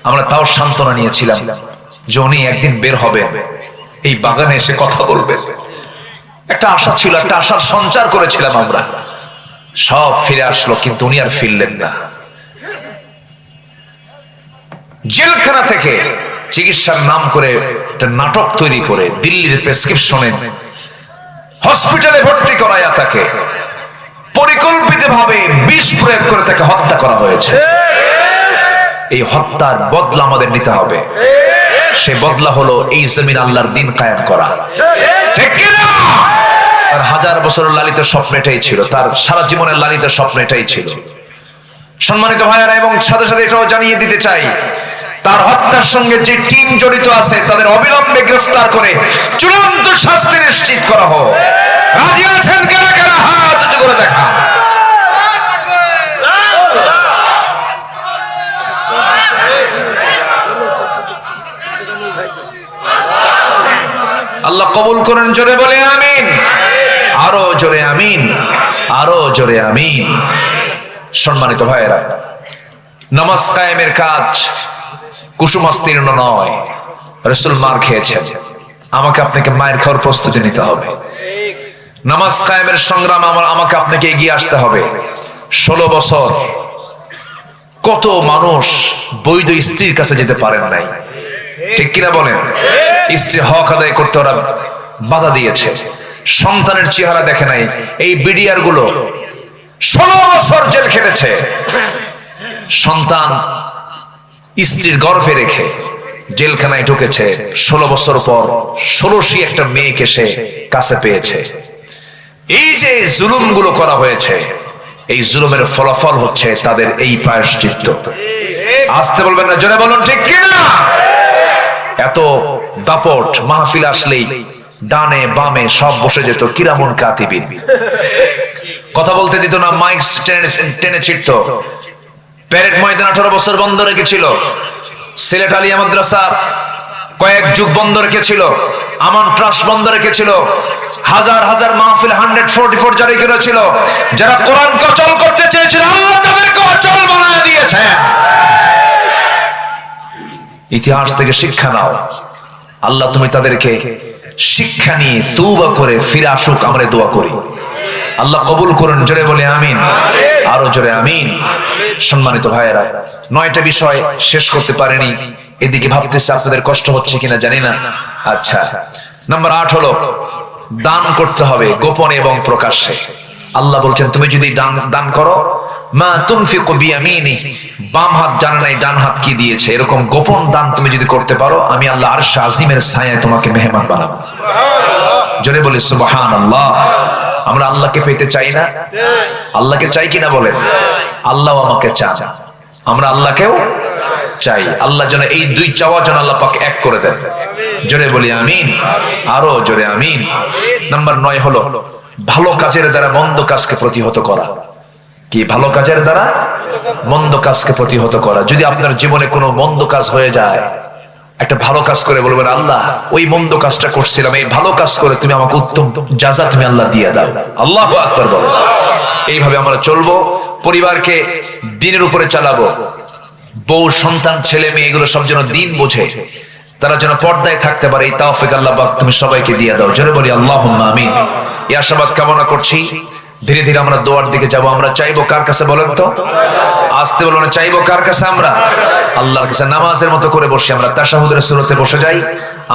আমরা তাও সান্ত্বনা নিয়েছিলাম যে উনি একদিন বের হবেন, এই বাগানে এসে কথা বলবেন। একটা আশা ছিল, একটা আশার সঞ্চার করেছিলাম আমরা। সব ফিরে আসলো, কিন্তু উনি আর ফিরলেন না। জেলখানা থেকে চিকিৎসার নাম করে একটা নাটক তৈরি করে দিল্লির প্রেসক্রিপশনে হসপিটালে ভর্তি করায়া তাকে পরিকল্পিতভাবে বিষ প্রয়োগ করে তাকে হত্যা করা হয়েছে। এই হত্যার বদলা আমাদের নিতে হবে। সে বদলা হলো এই জমিন আল্লাহর দিন কায়েম করা, ঠিক কি না? তার 1000 বছরের লালিত স্বপ্ন এটাই ছিল, তার সারা জীবনের লালিত স্বপ্ন এটাই ছিল। সম্মানিত ভাইয়েরা, এবং সাথে সাথে এটাও জানিয়ে দিতে চাই, তার হত্যার সঙ্গে যে টিম জড়িত আছে তাদের অবিলম্বে গ্রেফতার করে চূড়ান্ত শাস্তি নিশ্চিত করা হোক। রাজি আছেন কারা কারা? হাত উঁচু করে দেখা। আল্লাহ কবুল করেন, জোরে বলে আমিন। আরো জোরে আমিন, আরো জোরে আমিন। সম্মানিত ভাইয়েরা, নামাজ কায়েমের কাজ কুসুমাস্তীর্ণ নয়। রাসূল মার খেয়েছেন, আমাকে আপনাকে মায়ের খাওয়ার প্রস্তুতি নিতে হবে। নামাজ কায়েমের সংগ্রাম আমাকে আপনাকে এগিয়ে আসতে হবে। 16 বছর কত মানুষ বৈধ স্ত্রীর কাছে যেতে পারেন নাই, ঠিক কিনা বলেন? স্ত্রী হক আদায় করতে ওরা বাধা দিয়েছে, সন্তানের চেহারা দেখে নাই। এই বিডিআর গুলো 16 বছর জেল খেটেছে, সন্তান স্ত্রীর গর্ভে রেখে জেলখানায় ঢুকেছে। 16 বছর পর 16টি একটা মেয়েকে সে কাছে পেয়েছে। এই যে জুলুম গুলো করা হয়েছে, এই জুলুমের ফলাফল হচ্ছে তাদের এই প্রায়শ্চিত্ত। আসতে বলবেন না, জোরে বলুন, ঠিক কিনা? এত দাপট মাহফিল আসলেই ডানে বামে সব বসে যেত কিরামুন কাতিবিন, কথা বলতে দিত না, মাইক টেনে ছিটতো। প্যারেড ময়দান 18 বছর বন্ধ রেখেছিল, সিলেট আলিয়া মাদ্রাসা কয়েক যুগ বন্ধ রেখেছিল, আমান ট্রাস্ট বন্ধ রেখেছিল, হাজার হাজার মাহফিল 144 জারি করেছিল। যারা কোরআনকে অচল করতে চেয়েছিল আল্লাহ তাদেরকে অচল বানায় দিয়েছে। ইতিহাস থেকে শিক্ষা নাও। আল্লাহ তুমি তাদেরকে শিক্ষা নিয়ে তওবা করে ফিরে আসুক, আমরা দোয়া করি। আল্লাহ কবুল করুন, জোরে বলে আমিন, আরো জোরে আমিন। সম্মানিত ভাইয়েরা, 9টা বিষয় শেষ করতে পারেনি, এদিকে ভাবতেছে আপনাদের কষ্ট হচ্ছে কিনা জানি না। আচ্ছা, নাম্বার 8 হলো দান করতে হবে গোপনে এবং প্রকাশ্যে। আল্লাহ বলছেন তুমি যদি দান করো, মা তুনফিকু বিয়ামিনি, বাম হাত জানে নাই ডান হাত কি দিয়েছে, এরকম গোপন দান তুমি যদি করতে পারো, আমি আল্লাহ আরশ আজিমের ছায়ায় তোমাকে মেহমান বানাবো। জোরে বলি সুবহানাল্লাহ। আমরা আল্লাহকে পেতে চাই না? আল্লাহকে চাই কিনা বলেন? আল্লাহ আমাকে চান, আমরা আল্লাহকেও চাই। আল্লাহ যেন এই দুই চাওয়া যেন আল্লাহ পাক এক করে দেন। জোরে বলি আমিন, আরো জোরে আমিন। নাম্বার 9 হলো ভালো কাজের দ্বারা মন্দ কাজকে প্রতিহত করা। কি? ভালো কাজের দ্বারা মন্দ কাজকে প্রতিহত করা। যদি আপনার জীবনে কোনো মন্দ কাজ হয়ে যায়, একটা ভালো কাজ করে বলবেন, আল্লাহ ওই মন্দ কাজটা করছিলাম, এই ভালো কাজ করে তুমি আমাকে উত্তম জাযা তুমি আল্লাহ দিয়ে দাও। আল্লাহু আকবার বলো। এইভাবে আমরা চলবো, পরিবারকে দ্বীনের উপরে চালাবো। বউ সন্তান ছেলে মেয়ে এগুলো সব যেন দ্বীন বোঝে, তারা যেন পর্দায় থাকতে পারে, এই তৌফিক আল্লাহ পাক তুমি সবাইকে দিয়ে দাও। জোরে বলি আল্লাহুম্মা আমিন। এই আশাবাদ কামনা করছি। ধীরে ধীরে আমরা দোয়ার দিকে যাব। আমরা চাইবো কার কাছে বলেন তো? আসতে বলুন, চাইবো কার কাছে? আমরা আল্লাহর কাছে। নামাজের মতো করে বসে আমরা তাশাহুদের সূরতে বসে যাই।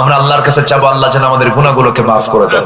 আমরা আল্লাহর কাছে চাবো, আল্লাহ যেন আমাদের গুনাহগুলোকে মাফ করে দেন।